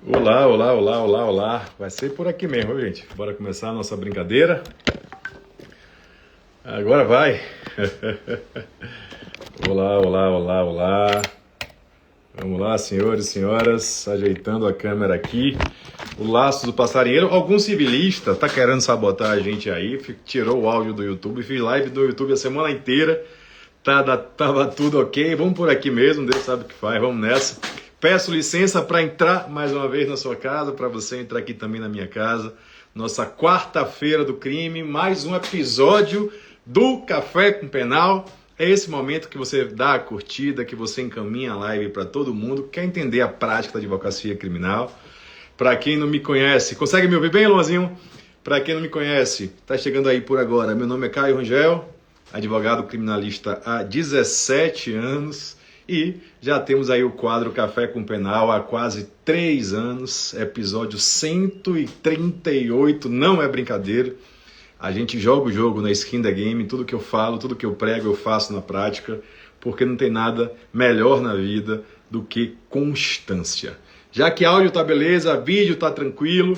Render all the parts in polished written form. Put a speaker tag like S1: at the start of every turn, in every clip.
S1: Olá, olá, olá, olá, olá. Vai ser por aqui mesmo, gente. Bora começar a nossa brincadeira. Agora vai. Olá, olá, olá, olá. Vamos lá, senhores e senhoras, ajeitando a câmera aqui. O laço do passarinheiro. Algum civilista tá querendo sabotar a gente aí, tirou o áudio do YouTube, fiz live do YouTube a semana inteira. Tava tudo ok, vamos por aqui mesmo, Deus sabe o que faz, vamos nessa. Peço licença para entrar mais uma vez na sua casa, para você entrar aqui também na minha casa. Nossa quarta-feira do crime, mais um episódio do Café com Penal. É esse momento que você dá a curtida, que você encaminha a live para todo mundo, quer entender a prática da advocacia criminal. Para quem não me conhece, consegue me ouvir bem, Luanzinho? Para quem não me conhece, está chegando aí por agora. Meu nome é Caio Rangel, advogado criminalista há 17 anos. E já temos aí o quadro Café com Penal há quase 3 anos, episódio 138, não é brincadeira. A gente joga o jogo na skin da game, tudo que eu falo, tudo que eu prego eu faço na prática, porque não tem nada melhor na vida do que constância. Já que áudio tá beleza, vídeo tá tranquilo,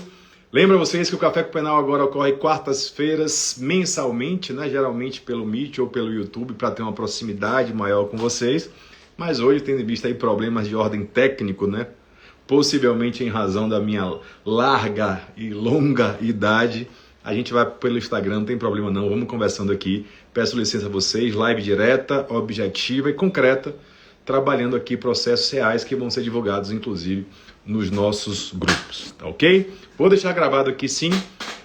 S1: lembra vocês que o Café com Penal agora ocorre quartas-feiras mensalmente, né? Geralmente pelo Meet ou pelo YouTube, para ter uma proximidade maior com vocês. Mas hoje, tendo em vista aí problemas de ordem técnico, né? Possivelmente em razão da minha larga e longa idade, a gente vai pelo Instagram, não tem problema não, vamos conversando aqui. Peço licença a vocês, live direta, objetiva e concreta, trabalhando aqui processos reais que vão ser divulgados, inclusive, nos nossos grupos, tá ok? Vou deixar gravado aqui sim,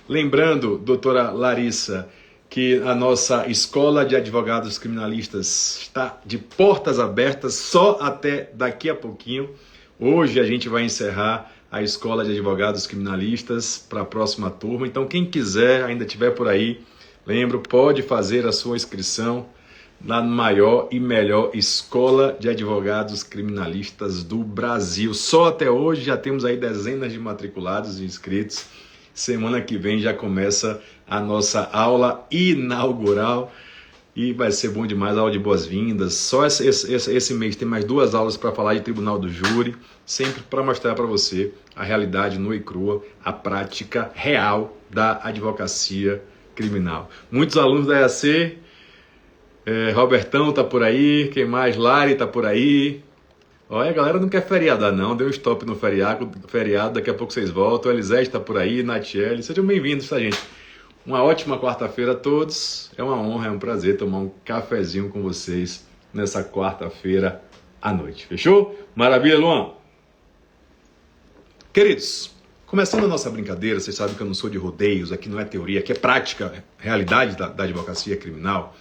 S1: lembrando, doutora Larissa, que a nossa Escola de Advogados Criminalistas está de portas abertas só até daqui a pouquinho. Hoje a gente vai encerrar a Escola de Advogados Criminalistas para a próxima turma. Então quem quiser, ainda estiver por aí, lembro, pode fazer a sua inscrição na maior e melhor Escola de Advogados Criminalistas do Brasil. Só até hoje já temos aí dezenas de matriculados e inscritos. Semana que vem já começa a nossa aula inaugural e vai ser bom demais, aula de boas-vindas. Só esse mês tem mais 2 aulas para falar de Tribunal do Júri, sempre para mostrar para você a realidade nua e crua, a prática real da advocacia criminal. Muitos alunos da EAC, Robertão tá por aí, quem mais? Lari tá por aí. Olha, a galera não quer feriado, não. Deu um stop no feriado, daqui a pouco vocês voltam. Elisete está por aí, Natiele. Sejam bem-vindos, tá, gente? Uma ótima quarta-feira a todos. É uma honra, é um prazer tomar um cafezinho com vocês nessa quarta-feira à noite. Fechou? Maravilha, Luan? Queridos, começando a nossa brincadeira, vocês sabem que eu não sou de rodeios, aqui não é teoria, aqui é prática, realidade da advocacia criminal.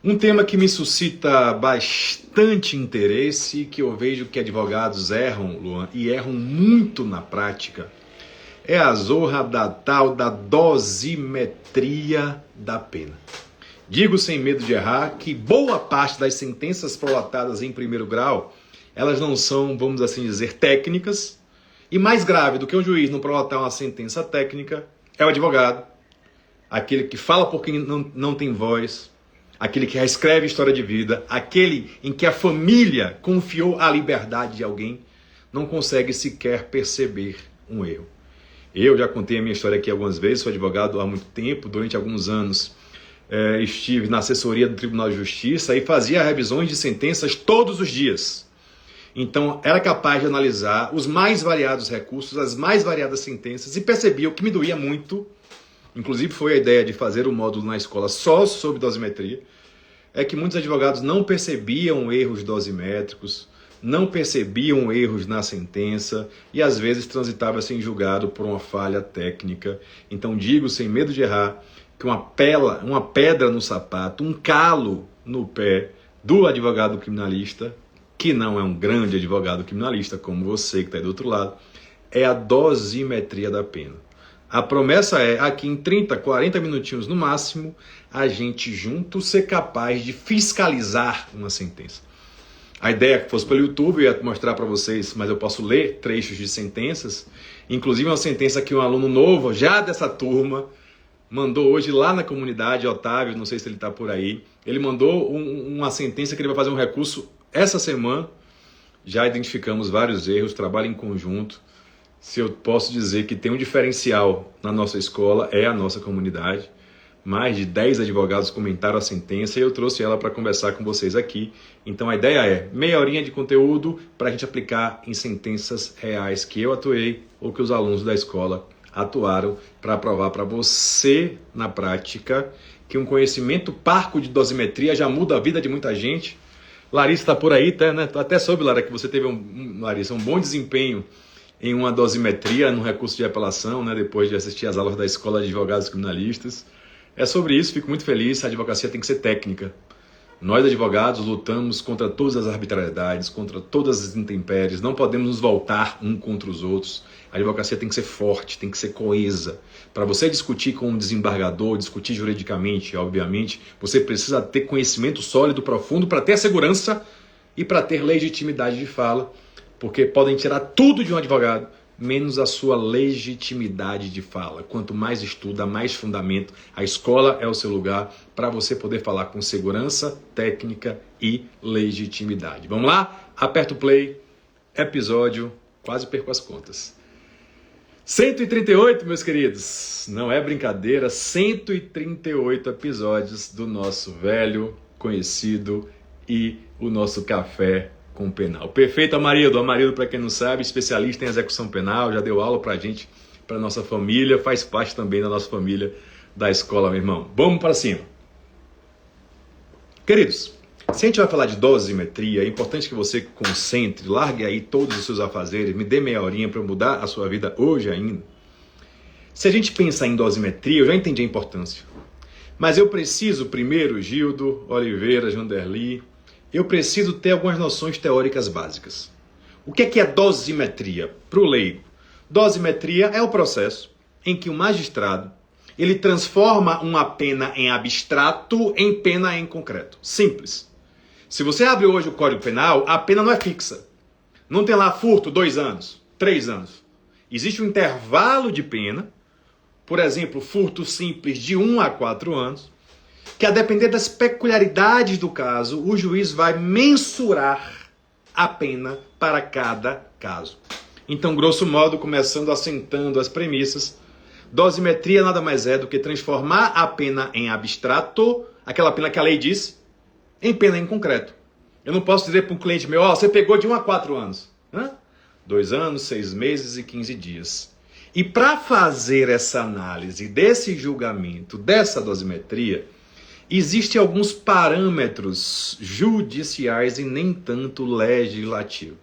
S1: Um tema que me suscita bastante interesse, que eu vejo que advogados erram, Luan, e erram muito na prática, é a zorra da tal da dosimetria da pena. Digo sem medo de errar que boa parte das sentenças prolatadas em primeiro grau, elas não são, vamos assim dizer, técnicas, e mais grave do que um juiz não prolatar uma sentença técnica é o advogado, aquele que fala por quem não tem voz, aquele que reescreve história de vida, aquele em que a família confiou a liberdade de alguém, não consegue sequer perceber um erro. Eu já contei a minha história aqui algumas vezes, sou advogado há muito tempo, durante alguns anos estive na assessoria do Tribunal de Justiça e fazia revisões de sentenças todos os dias. Então era capaz de analisar os mais variados recursos, as mais variadas sentenças e percebia o que me doía muito. Inclusive foi a ideia de fazer um módulo na escola só sobre dosimetria, é que muitos advogados não percebiam erros dosimétricos, não percebiam erros na sentença e às vezes transitava-se em julgado por uma falha técnica. Então digo sem medo de errar que uma pedra no sapato, um calo no pé do advogado criminalista, que não é um grande advogado criminalista como você que está aí do outro lado, é a dosimetria da pena. A promessa é, aqui em 30, 40 minutinhos no máximo, a gente junto ser capaz de fiscalizar uma sentença. A ideia é que fosse pelo YouTube, eu ia mostrar para vocês, mas eu posso ler trechos de sentenças, inclusive uma sentença que um aluno novo, já dessa turma, mandou hoje lá na comunidade, Otávio, não sei se ele está por aí, ele mandou uma sentença que ele vai fazer um recurso essa semana, já identificamos vários erros, trabalho em conjunto, Se eu posso dizer que tem um diferencial na nossa escola, é a nossa comunidade. Mais de 10 advogados comentaram a sentença e eu trouxe ela para conversar com vocês aqui. Então a ideia é meia horinha de conteúdo para a gente aplicar em sentenças reais que eu atuei ou que os alunos da escola atuaram, para provar para você na prática que um conhecimento parco de dosimetria já muda a vida de muita gente. Larissa está por aí, tá, né? Até soube, Lara, que você teve Larissa, um bom desempenho em uma dosimetria no recurso de apelação, né? Depois de assistir às aulas da Escola de Advogados Criminalistas. É sobre isso, fico muito feliz. A advocacia tem que ser técnica. Nós, advogados, lutamos contra todas as arbitrariedades, contra todas as intempéries. Não podemos nos voltar um contra os outros. A advocacia tem que ser forte, tem que ser coesa. Para você discutir com um desembargador, discutir juridicamente, obviamente, você precisa ter conhecimento sólido, profundo, para ter segurança e para ter legitimidade de fala, porque podem tirar tudo de um advogado, menos a sua legitimidade de fala. Quanto mais estuda, mais fundamento. A escola é o seu lugar para você poder falar com segurança, técnica e legitimidade. Vamos lá? Aperta o play. Episódio, quase perco as contas. 138, meus queridos. Não é brincadeira, 138 episódios do nosso velho, conhecido e o nosso café com penal. Perfeito, Amarildo. Amarildo, para quem não sabe, especialista em execução penal, já deu aula pra gente, pra nossa família, faz parte também da nossa família da escola, meu irmão. Vamos para cima. Queridos, se a gente vai falar de dosimetria, é importante que você concentre, largue aí todos os seus afazeres, me dê meia horinha para mudar a sua vida hoje ainda. Se a gente pensar em dosimetria, eu já entendi a importância. Mas eu preciso primeiro, Gildo, Oliveira, Janderli, eu preciso ter algumas noções teóricas básicas. O que é dosimetria? Para o leigo, dosimetria é o processo em que o magistrado ele transforma uma pena em abstrato em pena em concreto. Simples. Se você abre hoje o Código Penal, a pena não é fixa. Não tem lá furto 2 anos, 3 anos. Existe um intervalo de pena, por exemplo, furto simples de 1 a 4 anos, que a depender das peculiaridades do caso, o juiz vai mensurar a pena para cada caso. Então, grosso modo, começando assentando as premissas, dosimetria nada mais é do que transformar a pena em abstrato, aquela pena que a lei diz, em pena em concreto. Eu não posso dizer para um cliente meu, você pegou de 1 a 4 anos. 2 anos, 6 meses e 15 dias. E para fazer essa análise desse julgamento, dessa dosimetria, existem alguns parâmetros judiciais e nem tanto legislativos.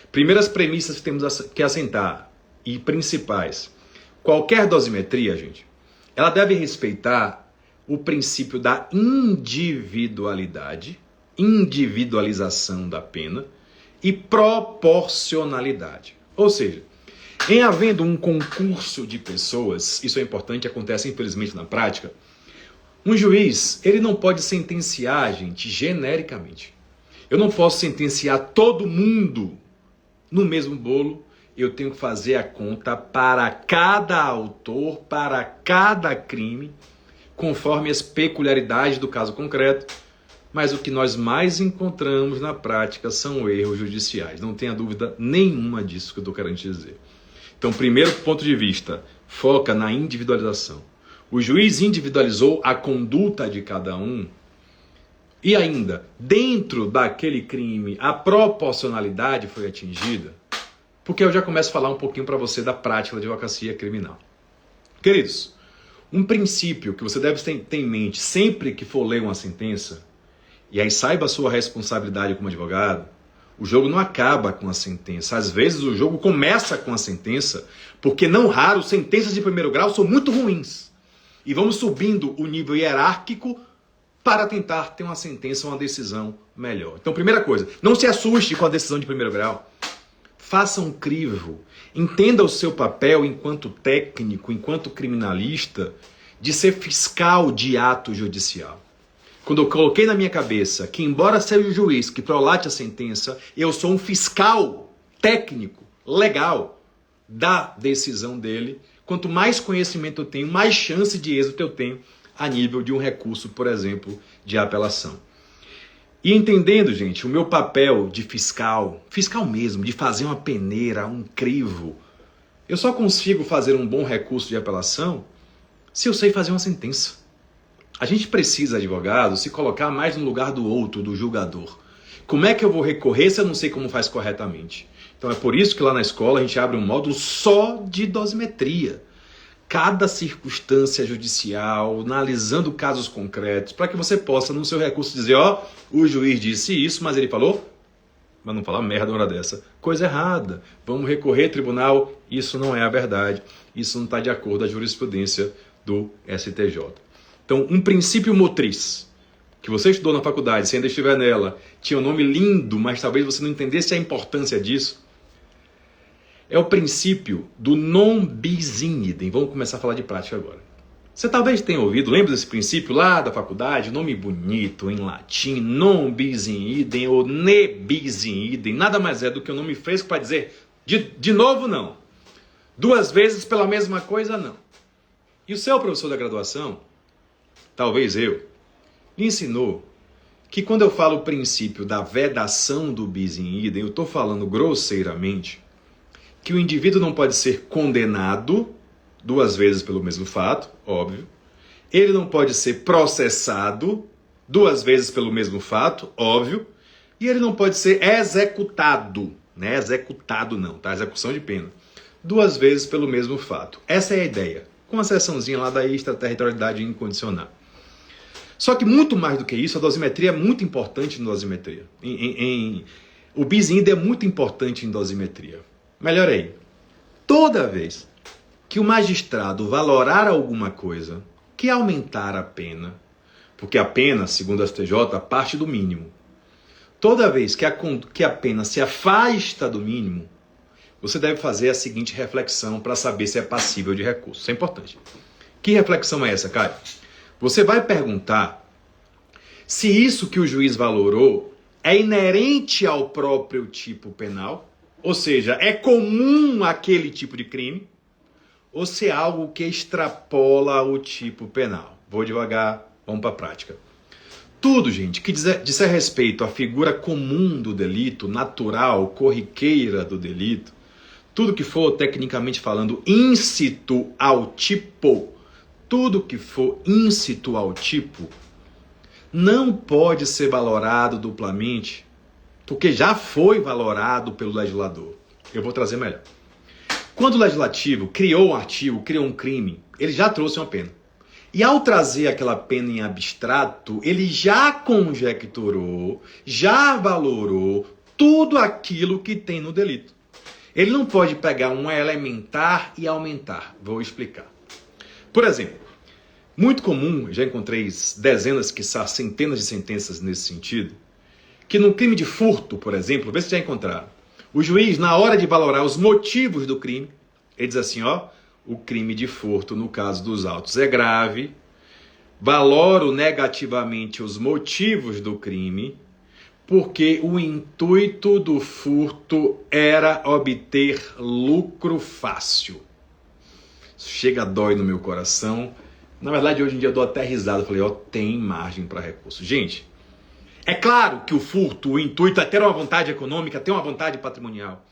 S1: Primeiras premissas que temos que assentar e principais. Qualquer dosimetria, gente, ela deve respeitar o princípio da individualidade, individualização da pena e proporcionalidade. Ou seja, em havendo um concurso de pessoas, isso é importante, acontece infelizmente na prática, um juiz, ele não pode sentenciar, gente, genericamente. Eu não posso sentenciar todo mundo no mesmo bolo. Eu tenho que fazer a conta para cada autor, para cada crime, conforme as peculiaridades do caso concreto. Mas o que nós mais encontramos na prática são erros judiciais. Não tenha dúvida nenhuma disso que eu estou querendo dizer. Então, primeiro ponto de vista, foca na individualização. O juiz individualizou a conduta de cada um e ainda, dentro daquele crime, a proporcionalidade foi atingida, porque eu já começo a falar um pouquinho para você da prática da advocacia criminal. Queridos, um princípio que você deve ter em mente sempre que for ler uma sentença, e aí saiba a sua responsabilidade como advogado, o jogo não acaba com a sentença. Às vezes o jogo começa com a sentença, porque não raro sentenças de primeiro grau são muito ruins. E vamos subindo o nível hierárquico para tentar ter uma sentença, uma decisão melhor. Então, primeira coisa, não se assuste com a decisão de primeiro grau. Faça um crivo. Entenda o seu papel enquanto técnico, enquanto criminalista, de ser fiscal de ato judicial. Quando eu coloquei na minha cabeça que, embora seja o juiz que prolate a sentença, eu sou um fiscal técnico, legal, da decisão dele, quanto mais conhecimento eu tenho, mais chance de êxito eu tenho a nível de um recurso, por exemplo, de apelação. E entendendo, gente, o meu papel de fiscal mesmo, de fazer uma peneira, um crivo, Eu só consigo fazer um bom recurso de apelação se eu sei fazer uma sentença. A gente precisa, advogado, se colocar mais no lugar do outro, do julgador. Como é que eu vou recorrer se eu não sei como faz corretamente? Então é por isso que lá na escola a gente abre um módulo só de dosimetria. Cada circunstância judicial, analisando casos concretos, para que você possa, no seu recurso, dizer, ó, o juiz disse isso, mas ele falou, mas não falar merda na hora dessa. Coisa errada. Vamos recorrer, tribunal, isso não é a verdade. Isso não está de acordo com a jurisprudência do STJ. Então, um princípio motriz, que você estudou na faculdade, se ainda estiver nela, tinha um nome lindo, mas talvez você não entendesse a importância disso, é o princípio do non bis in idem. Vamos começar a falar de prática agora. Você talvez tenha ouvido, lembra desse princípio lá da faculdade? Nome bonito em latim, non bis in idem ou ne bis in idem. Nada mais é do que um nome fresco para dizer de novo não. Duas vezes pela mesma coisa não. E o seu professor da graduação, talvez eu, lhe ensinou que quando eu falo o princípio da vedação do bis in idem, eu estou falando grosseiramente que o indivíduo não pode ser condenado duas vezes pelo mesmo fato, óbvio. Ele não pode ser processado duas vezes pelo mesmo fato, óbvio. E ele não pode ser executado, né? Executado não, tá? Execução de pena. Duas vezes pelo mesmo fato. Essa é a ideia. Com uma seçãozinha lá da extraterritorialidade incondicional. Só que muito mais do que isso, a dosimetria é muito importante em dosimetria. O bis in idem é muito importante em dosimetria. Melhor aí. Toda vez que o magistrado valorar alguma coisa, que aumentar a pena, porque a pena, segundo a STJ, parte do mínimo. Toda vez que a pena se afasta do mínimo, você deve fazer a seguinte reflexão para saber se é passível de recurso. Isso é importante. Que reflexão é essa, Caio? Você vai perguntar se isso que o juiz valorou é inerente ao próprio tipo penal, ou seja, é comum àquele tipo de crime, ou se é algo que extrapola o tipo penal. Vou devagar, vamos para a prática. Tudo, gente, que disser respeito à figura comum do delito, natural, corriqueira do delito, tudo que for, tecnicamente falando, íncito ao tipo, tudo que for íncito ao tipo, não pode ser valorado duplamente, porque já foi valorado pelo legislador. Eu vou trazer melhor. Quando o legislativo criou um artigo, criou um crime, ele já trouxe uma pena. E ao trazer aquela pena em abstrato, ele já conjecturou, já valorou tudo aquilo que tem no delito. Ele não pode pegar um elementar e aumentar. Vou explicar. Por exemplo, muito comum, já encontrei dezenas, quiçá centenas de sentenças nesse sentido, que no crime de furto, por exemplo, vê se já encontraram, o juiz, na hora de valorar os motivos do crime, ele diz assim, ó, o crime de furto, no caso dos autos, é grave, valoro negativamente os motivos do crime, porque o intuito do furto era obter lucro fácil. Chega, dói no meu coração. Na verdade, hoje em dia eu dou até risada. Eu falei, ó, tem margem para recurso. Gente, é claro que o furto, o intuito é ter uma vantagem econômica, ter uma vantagem patrimonial.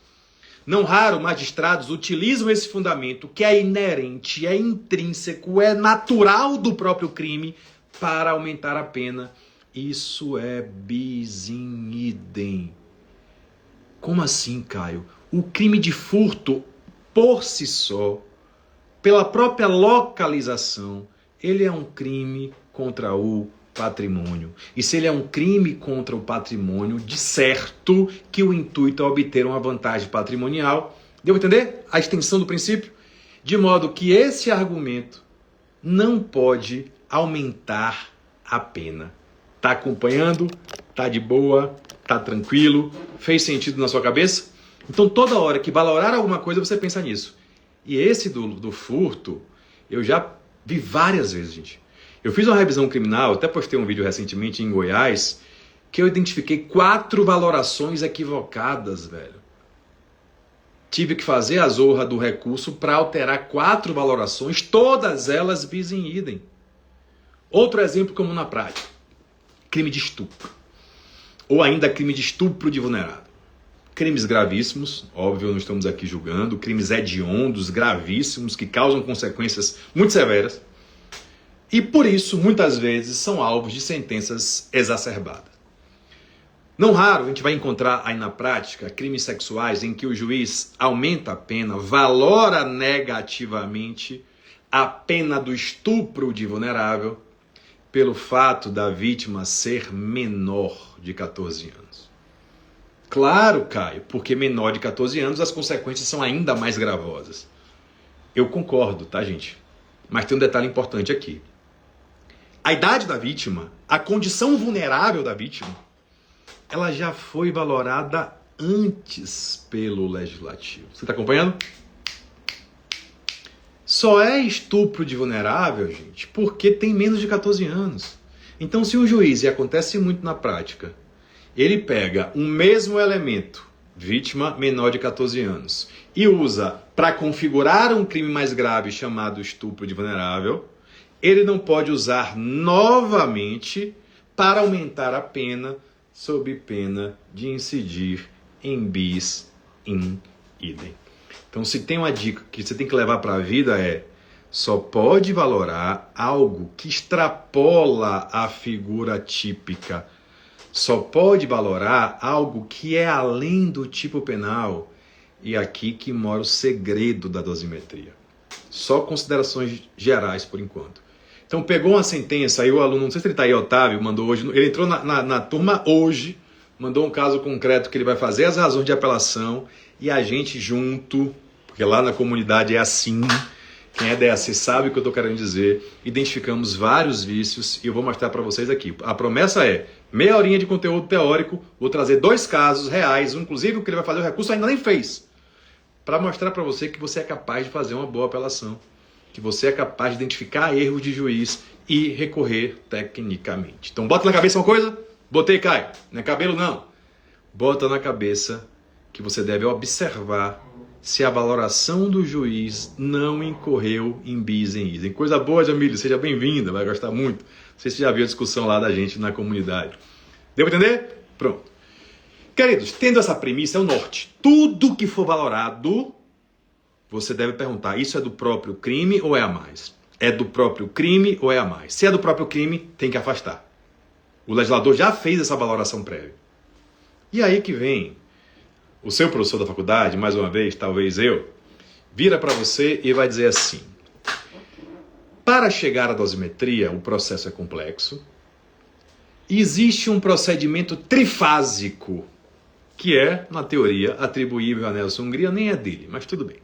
S1: Não raro, magistrados utilizam esse fundamento que é inerente, é intrínseco, é natural do próprio crime para aumentar a pena. Isso é bis in idem. Como assim, Caio? O crime de furto, por si só, pela própria localização, ele é um crime contra o patrimônio. E se ele é um crime contra o patrimônio, de certo que o intuito é obter uma vantagem patrimonial. Deu para entender a extensão do princípio? De modo que esse argumento não pode aumentar a pena. Tá acompanhando? Tá de boa? Tá tranquilo? Fez sentido na sua cabeça? Então toda hora que valorar alguma coisa você pensa nisso. E esse do furto, eu já vi várias vezes, gente. Eu fiz uma revisão criminal, até postei um vídeo recentemente em Goiás, que eu identifiquei 4 valorações equivocadas, velho. Tive que fazer a zorra do recurso para alterar 4 valorações, todas elas bis in idem. Outro exemplo comum na prática. Crime de estupro. Ou ainda crime de estupro de vulnerável. Crimes gravíssimos, óbvio, não estamos aqui julgando, crimes hediondos, gravíssimos, que causam consequências muito severas. E por isso, muitas vezes, são alvos de sentenças exacerbadas. Não raro a gente vai encontrar aí na prática crimes sexuais em que o juiz aumenta a pena, valora negativamente a pena do estupro de vulnerável pelo fato da vítima ser menor de 14 anos. Claro, Caio, porque menor de 14 anos as consequências são ainda mais gravosas. Eu concordo, tá, gente? Mas tem um detalhe importante aqui. A idade da vítima, a condição vulnerável da vítima, ela já foi valorada antes pelo legislativo. Você está acompanhando? Só é estupro de vulnerável, gente, porque tem menos de 14 anos. Então, se um juiz, e acontece muito na prática, ele pega um mesmo elemento, vítima menor de 14 anos, e usa para configurar um crime mais grave chamado estupro de vulnerável, ele não pode usar novamente para aumentar a pena sob pena de incidir em bis in idem. Então, se tem uma dica que você tem que levar para a vida só pode valorar algo que extrapola a figura típica. Só pode valorar algo que é além do tipo penal. E aqui que mora o segredo da dosimetria. Só considerações gerais por enquanto. Então, pegou uma sentença, aí o aluno, não sei se ele está aí, Otávio, mandou hoje, ele entrou na turma hoje, mandou um caso concreto que ele vai fazer as razões de apelação e a gente junto, porque lá na comunidade é assim, quem é DAC sabe o que eu estou querendo dizer, identificamos vários vícios e eu vou mostrar para vocês aqui. A promessa é meia horinha de conteúdo teórico, vou trazer 2 casos reais, inclusive o que ele vai fazer o recurso ainda nem fez, para mostrar para você que você é capaz de fazer uma boa apelação, que você é capaz de identificar erros de juiz e recorrer tecnicamente. Então bota na cabeça uma coisa, botei, Caio, não é cabelo não. Bota na cabeça que você deve observar se a valoração do juiz não incorreu em bis em idem. Coisa boa, Jamília, seja bem-vinda, vai gostar muito. Não sei se você já viu a discussão lá da gente na comunidade. Deu para entender? Pronto. Queridos, tendo essa premissa, é o norte. Tudo que for valorado, você deve perguntar, isso é do próprio crime ou é a mais? É do próprio crime ou é a mais? Se é do próprio crime, tem que afastar. O legislador já fez essa valoração prévia. E aí que vem o seu professor da faculdade, mais uma vez, talvez eu, vira para você e vai dizer assim, para chegar à dosimetria, o processo é complexo, existe um procedimento trifásico, que é, na teoria, atribuível a Nelson Hungria, nem é dele, mas tudo bem.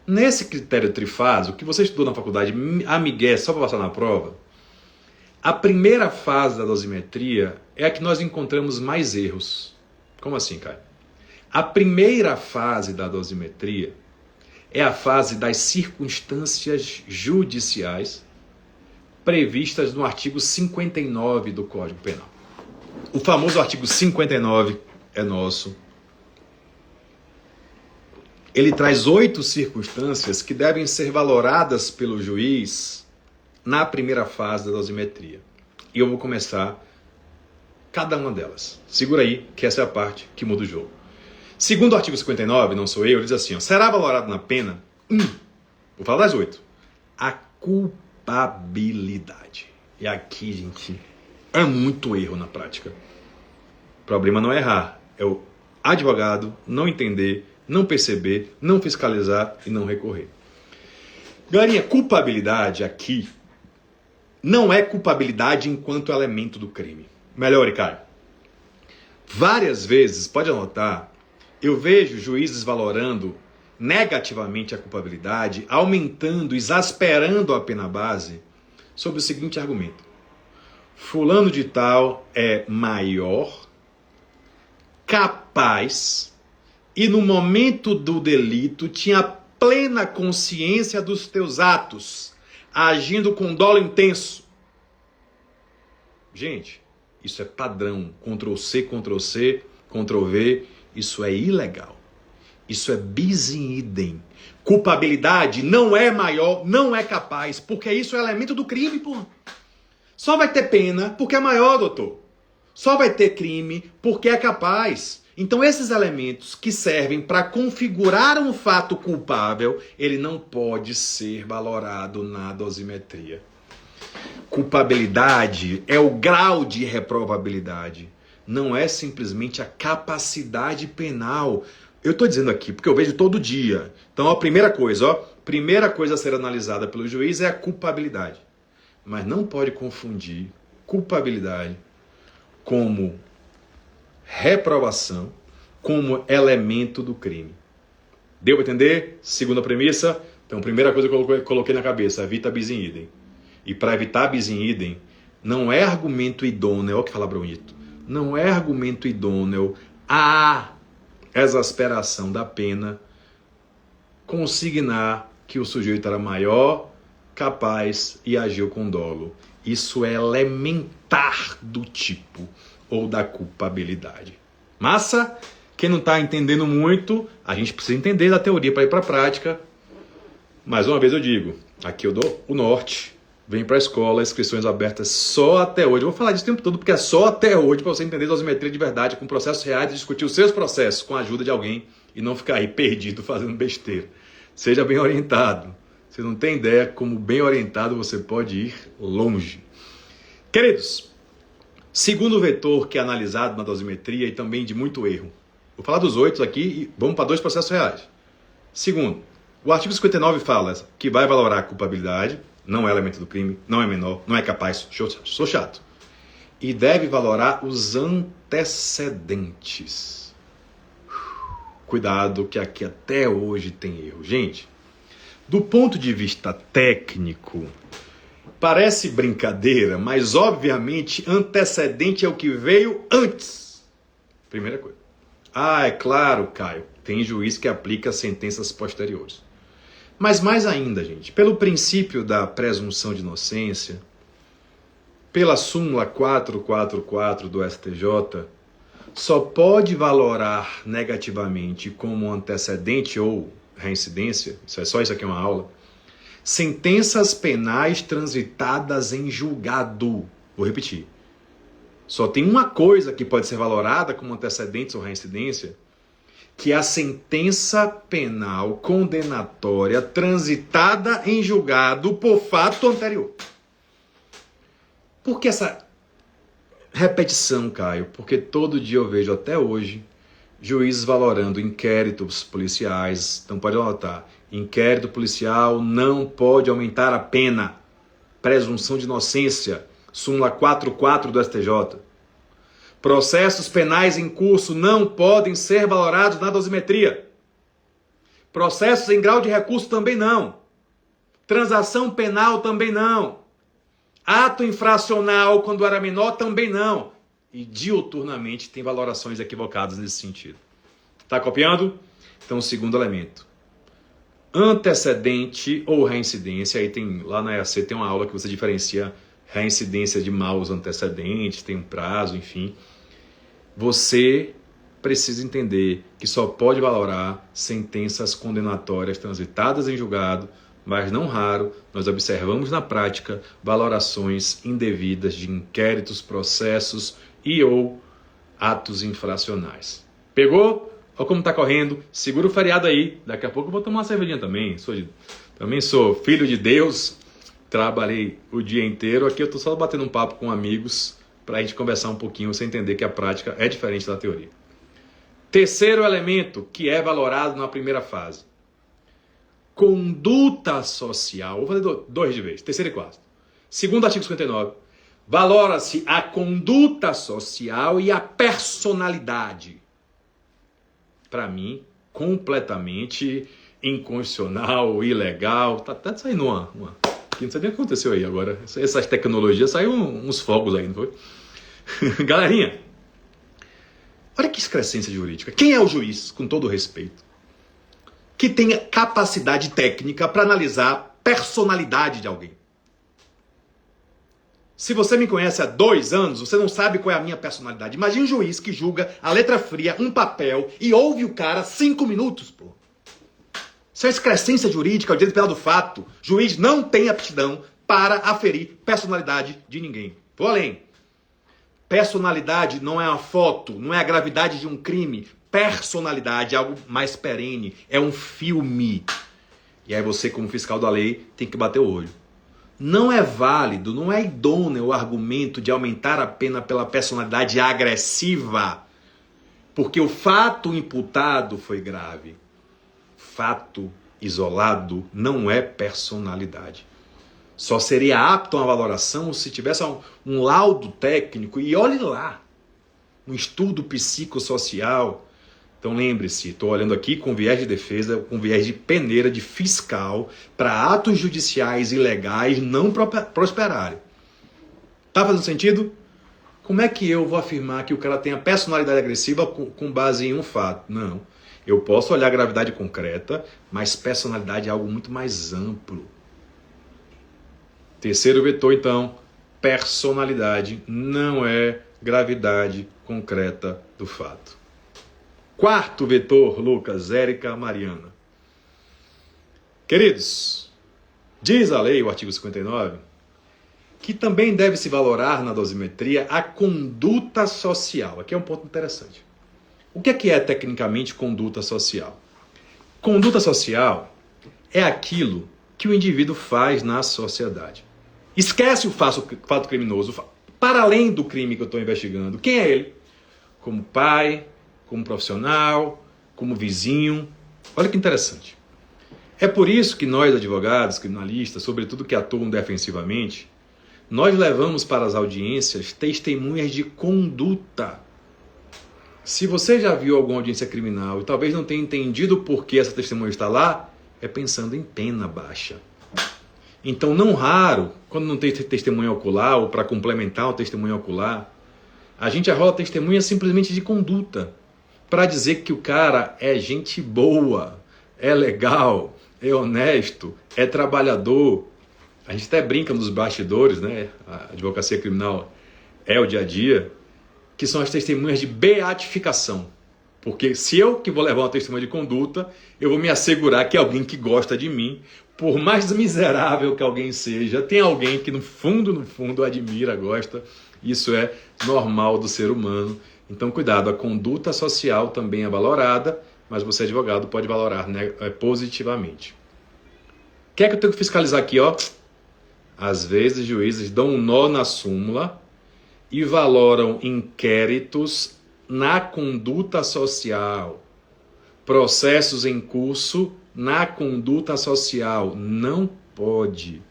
S1: Nesse critério trifásico, que você estudou na faculdade, amigué, só para passar na prova, a primeira fase da dosimetria é a que nós encontramos mais erros. Como assim, Caio? A primeira fase da dosimetria é a fase das circunstâncias judiciais previstas no artigo 59 do Código Penal. O famoso artigo 59 é nosso. Ele traz 8 circunstâncias que devem ser valoradas pelo juiz na primeira fase da dosimetria. E eu vou começar cada uma delas. Segura aí, que essa é a parte que muda o jogo. Segundo o artigo 59, não sou eu, ele diz assim, será valorado na pena, vou falar das 8, a culpabilidade. E aqui, gente, é muito erro na prática. O problema não é errar, é o advogado não entender, não perceber, não fiscalizar e não recorrer. Galerinha, culpabilidade aqui não é culpabilidade enquanto elemento do crime. Melhore, Caio. Várias vezes, pode anotar, eu vejo juízes valorando negativamente a culpabilidade, aumentando, exasperando a pena base, sob o seguinte argumento. Fulano de tal é maior, capaz e no momento do delito tinha plena consciência dos teus atos, agindo com dolo intenso. Gente, isso é padrão. Ctrl+C, Ctrl+C, Ctrl+V. Isso é ilegal. Isso é bis in idem. Culpabilidade não é maior, não é capaz, porque isso é elemento do crime, pô. Só vai ter pena porque é maior, doutor. Só vai ter crime porque é capaz. Então esses elementos que servem para configurar um fato culpável, ele não pode ser valorado na dosimetria. Culpabilidade é o grau de reprovabilidade, não é simplesmente a capacidade penal. Eu estou dizendo aqui porque eu vejo todo dia. Então a primeira coisa a ser analisada pelo juiz é a culpabilidade. Mas não pode confundir culpabilidade como reprovação, como elemento do crime. Deu para entender? Segunda premissa. Então, primeira coisa que eu coloquei na cabeça, evita bis in idem. E para evitar bis in idem, não é argumento idôneo, olha que fala bonito, não é argumento idôneo a exasperação da pena consignar que o sujeito era maior, capaz e agiu com dolo. Isso é elementar do tipo ou da culpabilidade. Massa? Quem não está entendendo muito, a gente precisa entender da teoria para ir para a prática. Mais uma vez eu digo, aqui eu dou o norte, vem para a escola, inscrições abertas só até hoje. Eu vou falar disso o tempo todo porque é só até hoje para você entender dosimetria de verdade, com processos reais e discutir os seus processos com a ajuda de alguém e não ficar aí perdido fazendo besteira. Seja bem orientado. Você não tem ideia como bem orientado você pode ir longe. Queridos, segundo vetor que é analisado na dosimetria e também de muito erro. Vou falar dos 8 aqui e vamos para 2 processos reais. Segundo, o artigo 59 fala que vai valorar a culpabilidade, não é elemento do crime, não é menor, não é capaz, sou chato. E deve valorar os antecedentes. Cuidado que aqui até hoje tem erro. Gente, do ponto de vista técnico, parece brincadeira, mas obviamente antecedente é o que veio antes. Primeira coisa. Ah, é claro, Caio, tem juiz que aplica sentenças posteriores. Mas mais ainda, gente, pelo princípio da presunção de inocência, pela súmula 444 do STJ, só pode valorar negativamente como antecedente ou reincidência, isso aqui é uma aula, sentenças penais transitadas em julgado. Vou repetir. Só tem uma coisa que pode ser valorada como antecedentes ou reincidência, que é a sentença penal condenatória transitada em julgado por fato anterior. Por que essa repetição, Caio? Porque todo dia eu vejo até hoje juízes valorando inquéritos policiais. Então pode anotar, inquérito policial não pode aumentar a pena. Presunção de inocência, súmula 44 do STJ. Processos penais em curso não podem ser valorados na dosimetria. Processos em grau de recurso também não. Transação penal também não. Ato infracional quando era menor também não. E diuturnamente tem valorações equivocadas nesse sentido. Tá copiando? Então, segundo elemento. Antecedente ou reincidência. Aí tem, lá na EAC tem uma aula que você diferencia reincidência de maus antecedentes, tem um prazo, enfim. Você precisa entender que só pode valorar sentenças condenatórias transitadas em julgado, mas não raro, nós observamos na prática valorações indevidas de inquéritos, processos e ou atos infracionais. Pegou? Olha como está correndo. Segura o feriado aí. Daqui a pouco eu vou tomar uma cervejinha também. Também sou filho de Deus. Trabalhei o dia inteiro. Aqui eu estou só batendo um papo com amigos para a gente conversar um pouquinho, você entender que a prática é diferente da teoria. Terceiro elemento que é valorado na primeira fase. Conduta social. Vou fazer 2 de vez. Terceiro e quarto. Segundo artigo 59. Valora-se a conduta social e a personalidade. Para mim, completamente inconstitucional, ilegal. Tá saindo uma... Não sei nem o que aconteceu aí agora. Essas tecnologias, saiu uns fogos aí, não foi? Galerinha, olha que excrescência jurídica. Quem é o juiz, com todo respeito, que tenha capacidade técnica para analisar a personalidade de alguém? Se você me conhece há 2 anos, você não sabe qual é a minha personalidade. Imagine um juiz que julga a letra fria, um papel, e ouve o cara 5 minutos, pô. Isso é excrescência jurídica, é o direito penal do fato. Juiz não tem aptidão para aferir personalidade de ninguém. Vou além. Personalidade não é uma foto, não é a gravidade de um crime. Personalidade é algo mais perene, é um filme. E aí você, como fiscal da lei, tem que bater o olho. Não é válido, não é idôneo o argumento de aumentar a pena pela personalidade agressiva, porque o fato imputado foi grave. Fato isolado não é personalidade. Só seria apto a uma valoração se tivesse um laudo técnico, e olhe lá, um estudo psicossocial. Então lembre-se, estou olhando aqui com viés de defesa, com viés de peneira, de fiscal, para atos judiciais ilegais não prosperarem. Tá fazendo sentido? Como é que eu vou afirmar que o cara tem a personalidade agressiva com base em um fato? Não. Eu posso olhar a gravidade concreta, mas personalidade é algo muito mais amplo. Terceiro vetor, então, personalidade não é gravidade concreta do fato. Quarto vetor, Lucas, Érica, Mariana. Queridos, diz a lei, o artigo 59, que também deve se valorar na dosimetria a conduta social. Aqui é um ponto interessante. O que é tecnicamente conduta social? Conduta social é aquilo que o indivíduo faz na sociedade. Esquece o fato criminoso, para além do crime que eu estou investigando. Quem é ele? Como pai, como profissional, como vizinho. Olha que interessante. É por isso que nós, advogados, criminalistas, sobretudo que atuam defensivamente, nós levamos para as audiências testemunhas de conduta. Se você já viu alguma audiência criminal e talvez não tenha entendido por que essa testemunha está lá, é pensando em pena baixa. Então, não raro, quando não tem testemunha ocular ou para complementar o testemunho ocular, a gente arrola testemunha simplesmente de conduta, para dizer que o cara é gente boa, é legal, é honesto, é trabalhador. A gente até brinca nos bastidores, né? A advocacia criminal é o dia a dia, que são as testemunhas de beatificação. Porque se eu que vou levar uma testemunha de conduta, eu vou me assegurar que alguém que gosta de mim, por mais miserável que alguém seja, tem alguém que no fundo admira, gosta. Isso é normal do ser humano. Então cuidado, a conduta social também é valorada, mas você, advogado, pode valorar, né, positivamente. O que é que eu tenho que fiscalizar aqui, ó? Às vezes, juízes dão um nó na súmula e valoram inquéritos na conduta social, processos em curso na conduta social. Não pode.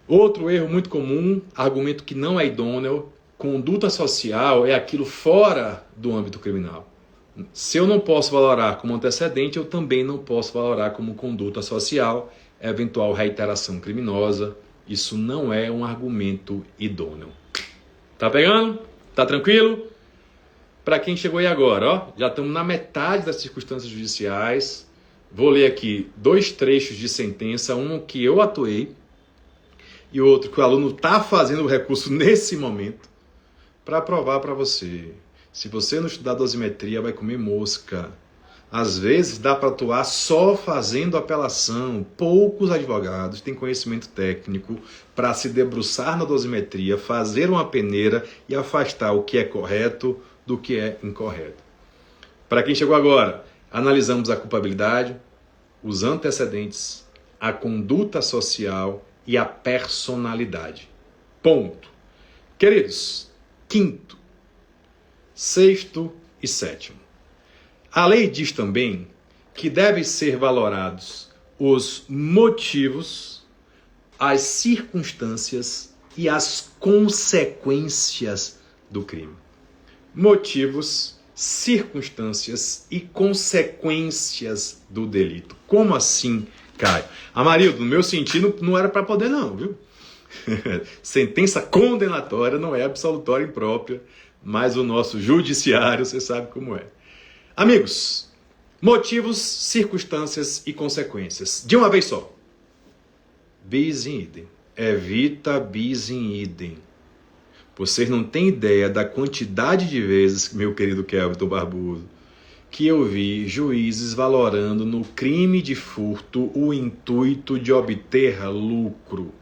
S1: Outro erro muito comum, argumento que não é idôneo, conduta social é aquilo fora do âmbito criminal. Se eu não posso valorar como antecedente, eu também não posso valorar como conduta social, eventual reiteração criminosa. Isso não é um argumento idôneo. Tá pegando? Tá tranquilo? Para quem chegou aí agora, ó, já estamos na metade das circunstâncias judiciais. Vou ler aqui 2 trechos de sentença, um que eu atuei e outro que o aluno está fazendo o recurso nesse momento, para provar para você. Se você não estudar dosimetria, vai comer mosca. Às vezes dá para atuar só fazendo apelação. Poucos advogados têm conhecimento técnico para se debruçar na dosimetria, fazer uma peneira e afastar o que é correto do que é incorreto. Para quem chegou agora, analisamos a culpabilidade, os antecedentes, a conduta social e a personalidade. Ponto. Queridos, quinto, sexto e sétimo. A lei diz também que devem ser valorados os motivos, as circunstâncias e as consequências do crime. Motivos, circunstâncias e consequências do delito. Como assim, Caio? Amarildo, no meu sentido, não era para poder não, viu? Sentença condenatória não é absolutória imprópria, mas o nosso judiciário, você sabe como é. Amigos, motivos, circunstâncias e consequências. De uma vez só. Bis in idem. Evita bis in idem. Vocês não têm ideia da quantidade de vezes, meu querido Kelvin Barbudo, que eu vi juízes valorando no crime de furto o intuito de obter lucro.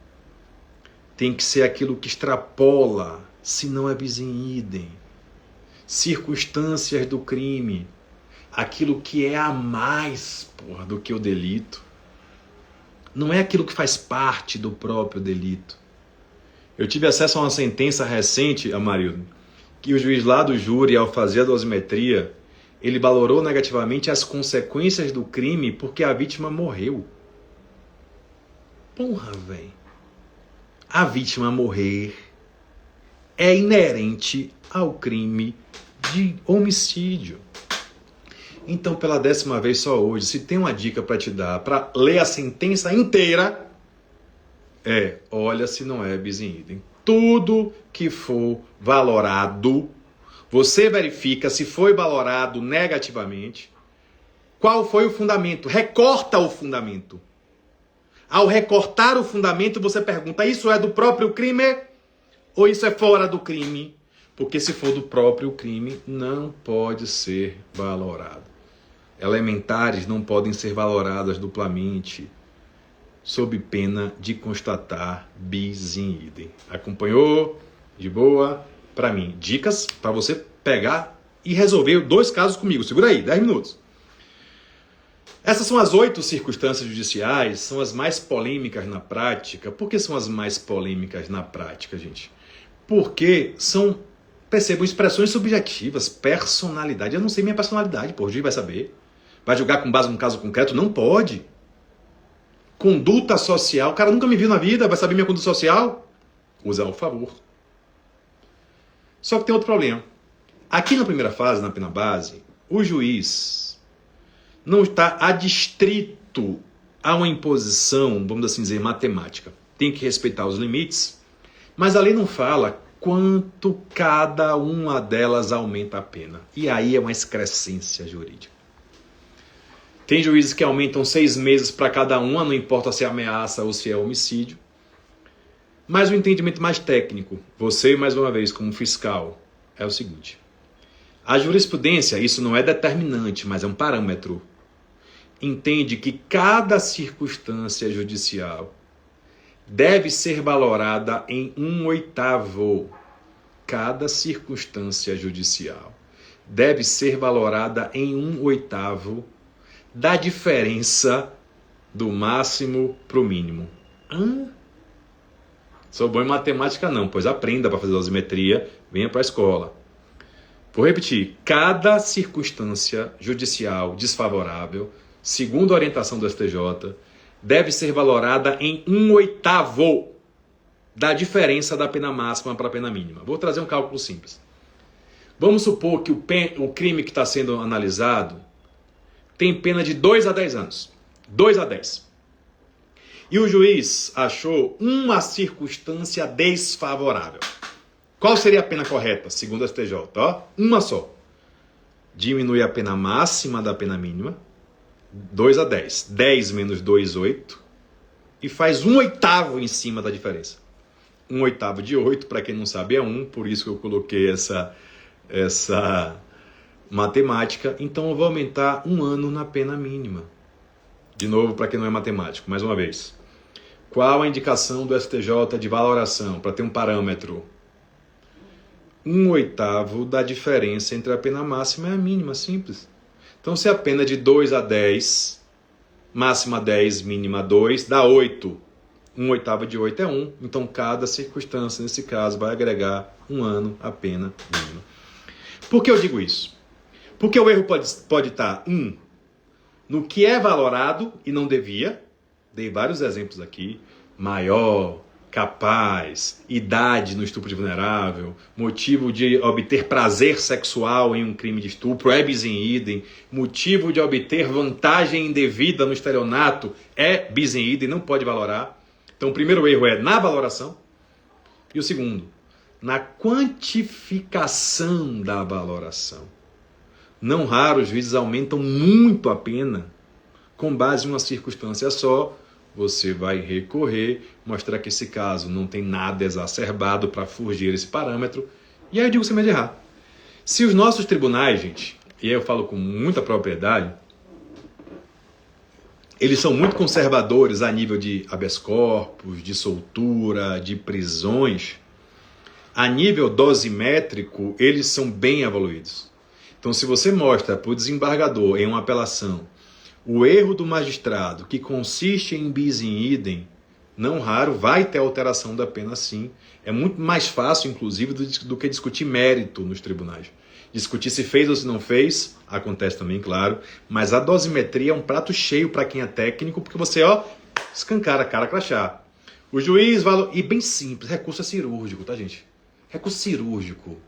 S1: Tem que ser aquilo que extrapola se não é bis in idem? Circunstâncias do crime, aquilo que é a mais, porra, do que o delito. Não é aquilo que faz parte do próprio delito. Eu tive acesso a uma sentença recente, Amarildo, que o juiz lá do júri, ao fazer a dosimetria, ele valorou negativamente as consequências do crime porque a vítima morreu. Porra, velho. A vítima morrer é inerente ao crime de homicídio. Então, pela 10ª vez só hoje, se tem uma dica para te dar, para ler a sentença inteira, olha se não é bis in idem. Tudo que for valorado, você verifica se foi valorado negativamente. Qual foi o fundamento? Recorta o fundamento. Ao recortar o fundamento, você pergunta, isso é do próprio crime ou isso é fora do crime? Porque se for do próprio crime, não pode ser valorado. Elementares não podem ser valoradas duplamente, sob pena de constatar bis in idem. Acompanhou? De boa? Para mim, dicas para você pegar e resolver 2 casos comigo. Segura aí, 10 minutos. Essas são as 8 circunstâncias judiciais, são as mais polêmicas na prática. Por que são as mais polêmicas na prática, gente? Porque são, percebam, expressões subjetivas, personalidade. Eu não sei minha personalidade, o juiz vai saber. Vai julgar com base num caso concreto? Não pode. Conduta social, o cara nunca me viu na vida, vai saber minha conduta social? Usa ao favor. Só que tem outro problema. Aqui na primeira fase, na pena base, o juiz não está adstrito a uma imposição, vamos assim dizer, matemática. Tem que respeitar os limites, mas a lei não fala quanto cada uma delas aumenta a pena. E aí é uma excrescência jurídica. Tem juízes que aumentam 6 meses para cada uma, não importa se é ameaça ou se é homicídio. Mas o entendimento mais técnico, você, mais uma vez, como fiscal, é o seguinte. A jurisprudência, isso não é determinante, mas é um parâmetro, entende que cada circunstância judicial deve ser valorada em 1/8. Cada circunstância judicial deve ser valorada em 1/8 da diferença do máximo para o mínimo. Sou bom em matemática não, pois aprenda para fazer dosimetria, venha para a escola. Vou repetir, cada circunstância judicial desfavorável, segundo a orientação do STJ, deve ser valorada em 1/8 da diferença da pena máxima para a pena mínima. Vou trazer um cálculo simples. Vamos supor que o crime que está sendo analisado tem pena de 2 a 10 anos. 2 a 10. E o juiz achou uma circunstância desfavorável. Qual seria a pena correta, segundo o STJ? Uma só. Diminui a pena máxima da pena mínima, 2 a 10. 10 menos 2, 8. E faz 1/8 em cima da diferença. 1/8 de 8, para quem não sabe, é 1. Por isso que eu coloquei essa matemática. Então eu vou aumentar 1 ano na pena mínima. De novo, para quem não é matemático, mais uma vez. Qual a indicação do STJ de valoração, para ter um parâmetro? 1/8 da diferença entre a pena máxima e a mínima, simples. Então, se a pena é de 2 a 10, máxima 10, mínima 2, dá 8. 1/8 de 8 é 1. Então, cada circunstância, nesse caso, vai agregar 1 ano à pena mínima. Por que eu digo isso? Porque o erro pode estar, no que é valorado e não devia. Dei vários exemplos aqui. Maior, capaz, idade no estupro de vulnerável, motivo de obter prazer sexual em um crime de estupro, é bis in idem, motivo de obter vantagem indevida no estelionato, é bis in idem, não pode valorar. Então o primeiro erro é na valoração. E o segundo, na quantificação da valoração. Não raro, os juízes aumentam muito a pena com base em uma circunstância só. Você vai recorrer, mostrar que esse caso não tem nada exacerbado para fugir esse parâmetro. E aí eu digo sem medo de errar. Se os nossos tribunais, gente, e aí eu falo com muita propriedade, eles são muito conservadores a nível de habeas corpus, de soltura, de prisões, a nível dosimétrico, eles são bem evoluídos. Então, se você mostra para o desembargador em uma apelação o erro do magistrado, que consiste em bis in idem, não raro vai ter alteração da pena sim. É muito mais fácil, inclusive, do que discutir mérito nos tribunais. Discutir se fez ou se não fez, acontece também, claro, mas a dosimetria é um prato cheio para quem é técnico, porque você, escancara a cara crachá. O juiz valor... E bem simples, recurso é cirúrgico, tá, gente? Recurso cirúrgico.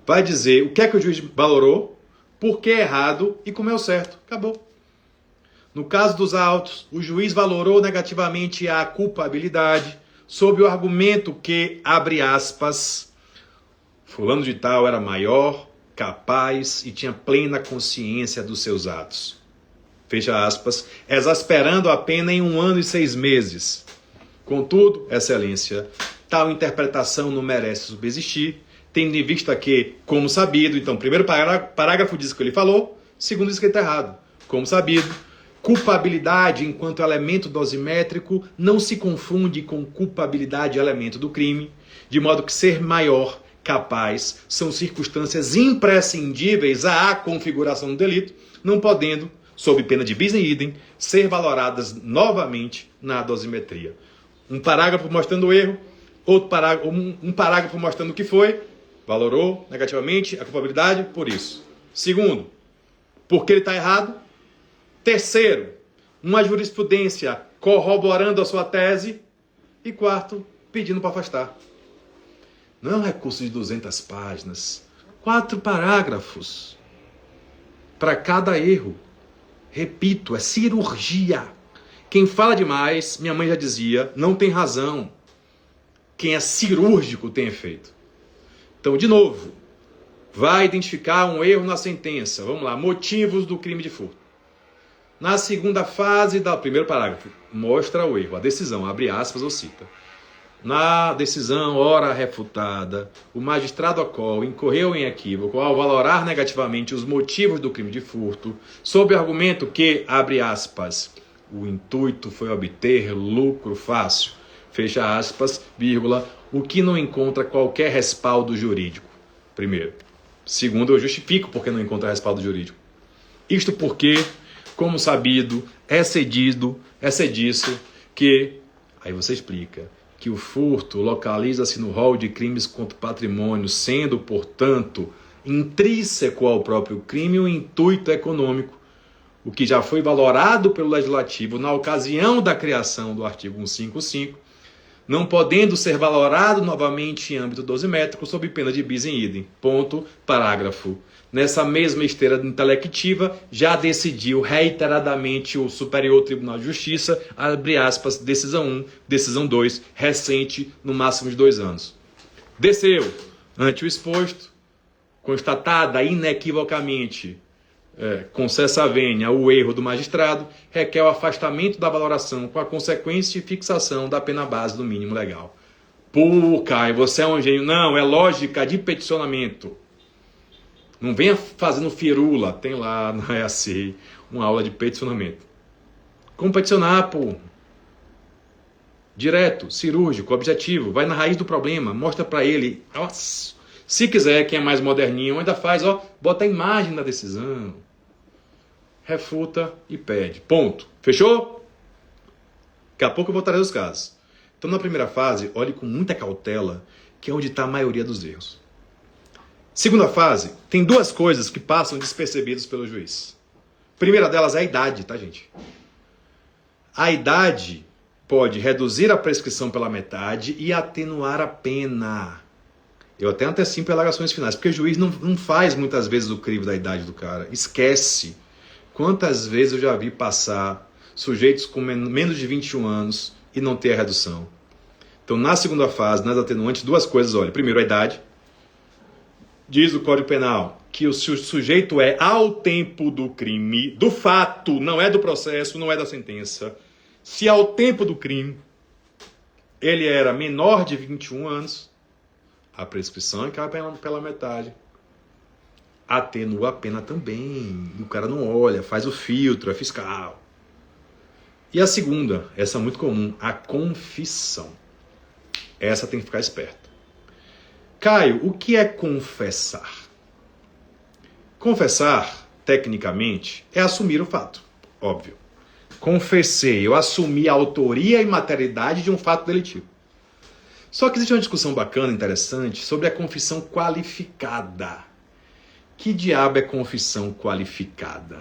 S1: Vai dizer o que é que o juiz valorou, por que é errado e como é o certo. Acabou. No caso dos autos, o juiz valorou negativamente a culpabilidade sob o argumento que, abre aspas, fulano de tal era maior, capaz e tinha plena consciência dos seus atos. Fecha aspas, exasperando a pena em 1 ano e 6 meses. Contudo, excelência, tal interpretação não merece subsistir, tendo em vista que, como sabido, então, primeiro parágrafo diz que ele falou, segundo diz que ele está errado. Como sabido, culpabilidade enquanto elemento dosimétrico não se confunde com culpabilidade elemento do crime, de modo que ser maior, capaz, são circunstâncias imprescindíveis à configuração do delito, não podendo, sob pena de bis in idem, ser valoradas novamente na dosimetria. Um parágrafo mostrando o erro, outro parágrafo, um parágrafo mostrando o que foi, valorou negativamente a culpabilidade por isso. Segundo, porque ele está errado. Terceiro, uma jurisprudência corroborando a sua tese. E quarto, pedindo para afastar. Não é um recurso de 200 páginas. 4 parágrafos para cada erro. Repito, é cirurgia. Quem fala demais, minha mãe já dizia, não tem razão. Quem é cirúrgico tem efeito. Então, de novo, vai identificar um erro na sentença. Vamos lá, motivos do crime de furto. Na segunda fase do primeiro parágrafo, mostra o erro, a decisão, abre aspas ou cita. Na decisão, ora refutada, o magistrado acol incorreu em equívoco ao valorar negativamente os motivos do crime de furto, sob o argumento que, abre aspas, o intuito foi obter lucro fácil, fecha aspas, vírgula, o que não encontra qualquer respaldo jurídico. Primeiro. Segundo, eu justifico porque não encontra respaldo jurídico. Isto porque, como sabido, é cedido, é cediço que, aí você explica, que o furto localiza-se no rol de crimes contra o patrimônio, sendo, portanto, intrínseco ao próprio crime o intuito econômico, o que já foi valorado pelo Legislativo na ocasião da criação do artigo 155, não podendo ser valorado novamente em âmbito dosimétrico sob pena de bis in idem. Ponto, parágrafo. Nessa mesma esteira intelectiva, já decidiu reiteradamente o Superior Tribunal de Justiça, abre aspas, decisão 1, decisão 2, recente, no máximo de 2 anos. Desceu, ante o exposto, constatada inequivocamente, concessa vênia o erro do magistrado, requer o afastamento da valoração com a consequência de fixação da pena base do mínimo legal. Pô, Caio, você é um gênio. Não, é lógica de peticionamento. Não venha fazendo firula, tem lá na EAC uma aula de peticionamento. Como peticionar, pô? Direto, cirúrgico, objetivo, vai na raiz do problema, mostra para ele. Nossa. Se quiser, quem é mais moderninho, ainda faz, bota a imagem da decisão. Refuta e pede. Ponto. Fechou? Daqui a pouco eu vou trazer os casos. Então, na primeira fase, olhe com muita cautela, que é onde está a maioria dos erros. Segunda fase, tem 2 coisas que passam despercebidas pelo juiz. A primeira delas é a idade, tá, gente? A idade pode reduzir a prescrição pela metade e atenuar a pena. Eu até antecipo alegações finais, porque o juiz não faz muitas vezes o crivo da idade do cara. Esquece. Quantas vezes eu já vi passar sujeitos com menos de 21 anos e não ter a redução. Então, na segunda fase, nas atenuantes, 2 coisas, olha. Primeiro, a idade. Diz o Código Penal que o sujeito é ao tempo do crime, do fato, não é do processo, não é da sentença. Se ao tempo do crime ele era menor de 21 anos, a prescrição cai pela metade. Atenua a pena também. O cara não olha, faz o filtro, é fiscal. E a segunda, essa é muito comum, a confissão. Essa tem que ficar esperto. Caio, o que é confessar? Confessar, tecnicamente, é assumir o fato, óbvio. Confessei, eu assumi a autoria e materialidade de um fato delitivo. Só que existe uma discussão bacana, interessante, sobre a confissão qualificada. Que diabo é confissão qualificada?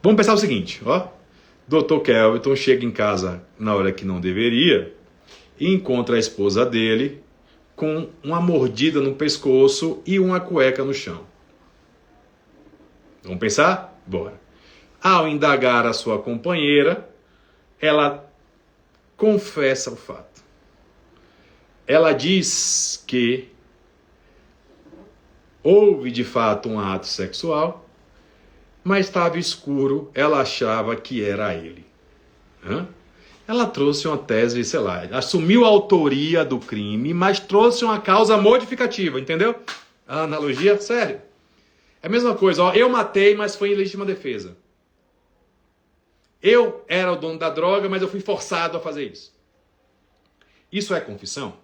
S1: Vamos pensar o seguinte, ó. Dr. Kelvin chega em casa na hora que não deveria e encontra a esposa dele com uma mordida no pescoço e uma cueca no chão. Vamos pensar? Bora. Ao indagar a sua companheira, ela confessa o fato. Ela diz que houve de fato um ato sexual, mas estava escuro, ela achava que era ele. Ela trouxe uma tese, sei lá, assumiu a autoria do crime, mas trouxe uma causa modificativa, entendeu? A analogia, sério. É a mesma coisa, ó, eu matei, mas foi em legítima defesa. Eu era o dono da droga, mas eu fui forçado a fazer isso. Isso é confissão?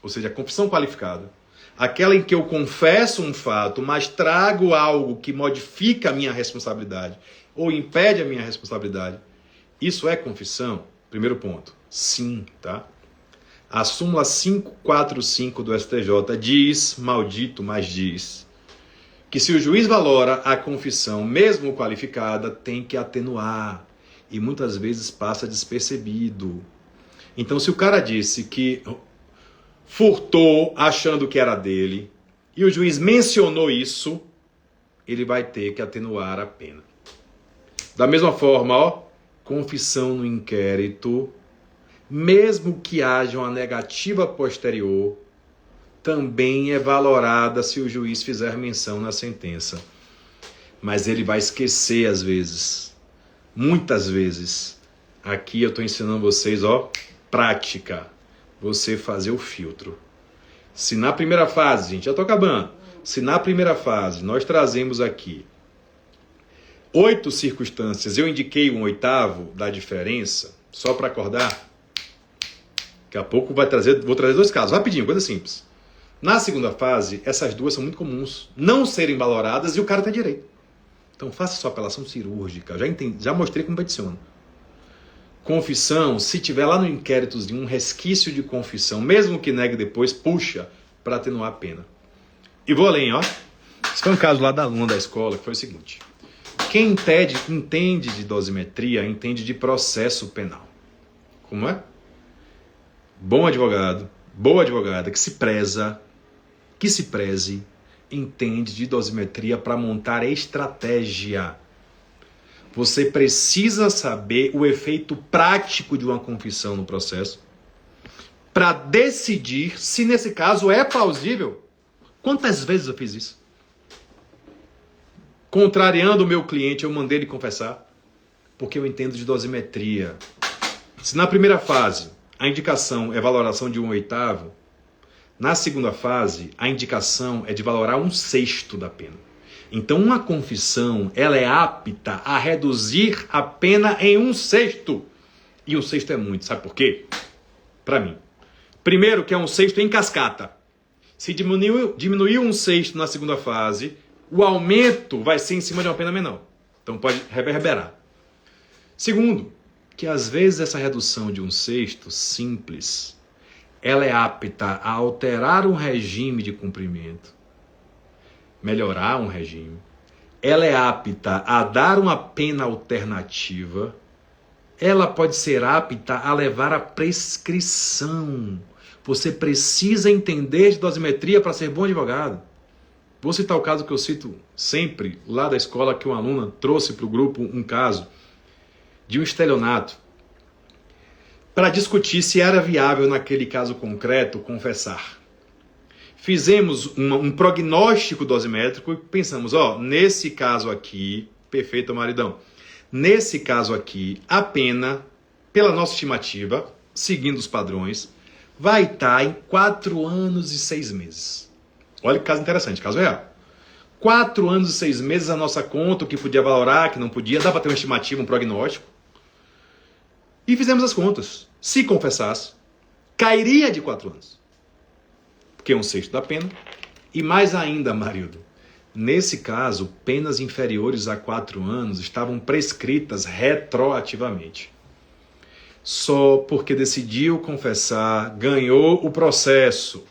S1: Ou seja, confissão qualificada. Aquela em que eu confesso um fato, mas trago algo que modifica a minha responsabilidade ou impede a minha responsabilidade. Isso é confissão? Primeiro ponto. Sim, tá? A súmula 545 do STJ diz, maldito, mas diz, que se o juiz valora a confissão, mesmo qualificada, tem que atenuar. E muitas vezes passa despercebido. Então, se o cara disse que furtou achando que era dele, e o juiz mencionou isso, ele vai ter que atenuar a pena. Da mesma forma, ó, confissão no inquérito, mesmo que haja uma negativa posterior, também é valorada se o juiz fizer menção na sentença. Mas ele vai esquecer às vezes, muitas vezes. Aqui eu estou ensinando vocês, ó, prática. Você fazer o filtro. Se na primeira fase, gente, já estou acabando. Se na primeira fase nós trazemos aqui 8 circunstâncias, eu indiquei um oitavo da diferença, só para acordar. Daqui a pouco vou trazer 2 casos, rapidinho, coisa simples. Na segunda fase, essas 2 são muito comuns, não serem valoradas e o cara tem direito. Então faça sua apelação cirúrgica, já mostrei como peticiona. Confissão, se tiver lá no inquéritozinho um resquício de confissão, mesmo que negue depois, puxa para atenuar a pena. E vou além, ó. Esse foi um caso lá da aluna da escola, que foi o seguinte. Quem entende de dosimetria, entende de processo penal. Como é? Bom advogado, boa advogada, que se preze, entende de dosimetria para montar estratégia. Você precisa saber o efeito prático de uma confissão no processo para decidir se nesse caso é plausível. Quantas vezes eu fiz isso? Contrariando o meu cliente, eu mandei ele confessar porque eu entendo de dosimetria. Se na primeira fase a indicação é valoração de 1/8, na segunda fase a indicação é de valorar 1/6 da pena. Então, uma confissão, ela é apta a reduzir a pena em 1/6. E 1/6 é muito, sabe por quê? Para mim. Primeiro, que é 1/6 em cascata. Se diminuiu 1/6 na segunda fase, o aumento vai ser em cima de uma pena menor. Então, pode reverberar. Segundo, que às vezes essa redução de 1/6 simples, ela é apta a alterar um regime de cumprimento, melhorar um regime, ela é apta a dar uma pena alternativa, ela pode ser apta a levar à prescrição. Você precisa entender de dosimetria para ser bom advogado. Vou citar o caso que eu cito sempre, lá da escola, que uma aluna trouxe para o grupo um caso de um estelionato, para discutir se era viável naquele caso concreto confessar. Fizemos um prognóstico dosimétrico e pensamos, ó, nesse caso aqui, perfeito, maridão, nesse caso aqui, a pena, pela nossa estimativa, seguindo os padrões, vai estar em 4 anos e 6 meses. Olha que caso interessante, caso real. 4 anos e 6 meses a nossa conta, o que podia valorar, que não podia, dá para ter uma estimativa, um prognóstico. E fizemos as contas. Se confessasse, cairia de 4 anos. que é 1/6 da pena. E mais ainda, Marildo, nesse caso, penas inferiores a 4 anos estavam prescritas retroativamente. Só porque decidiu confessar, ganhou o processo,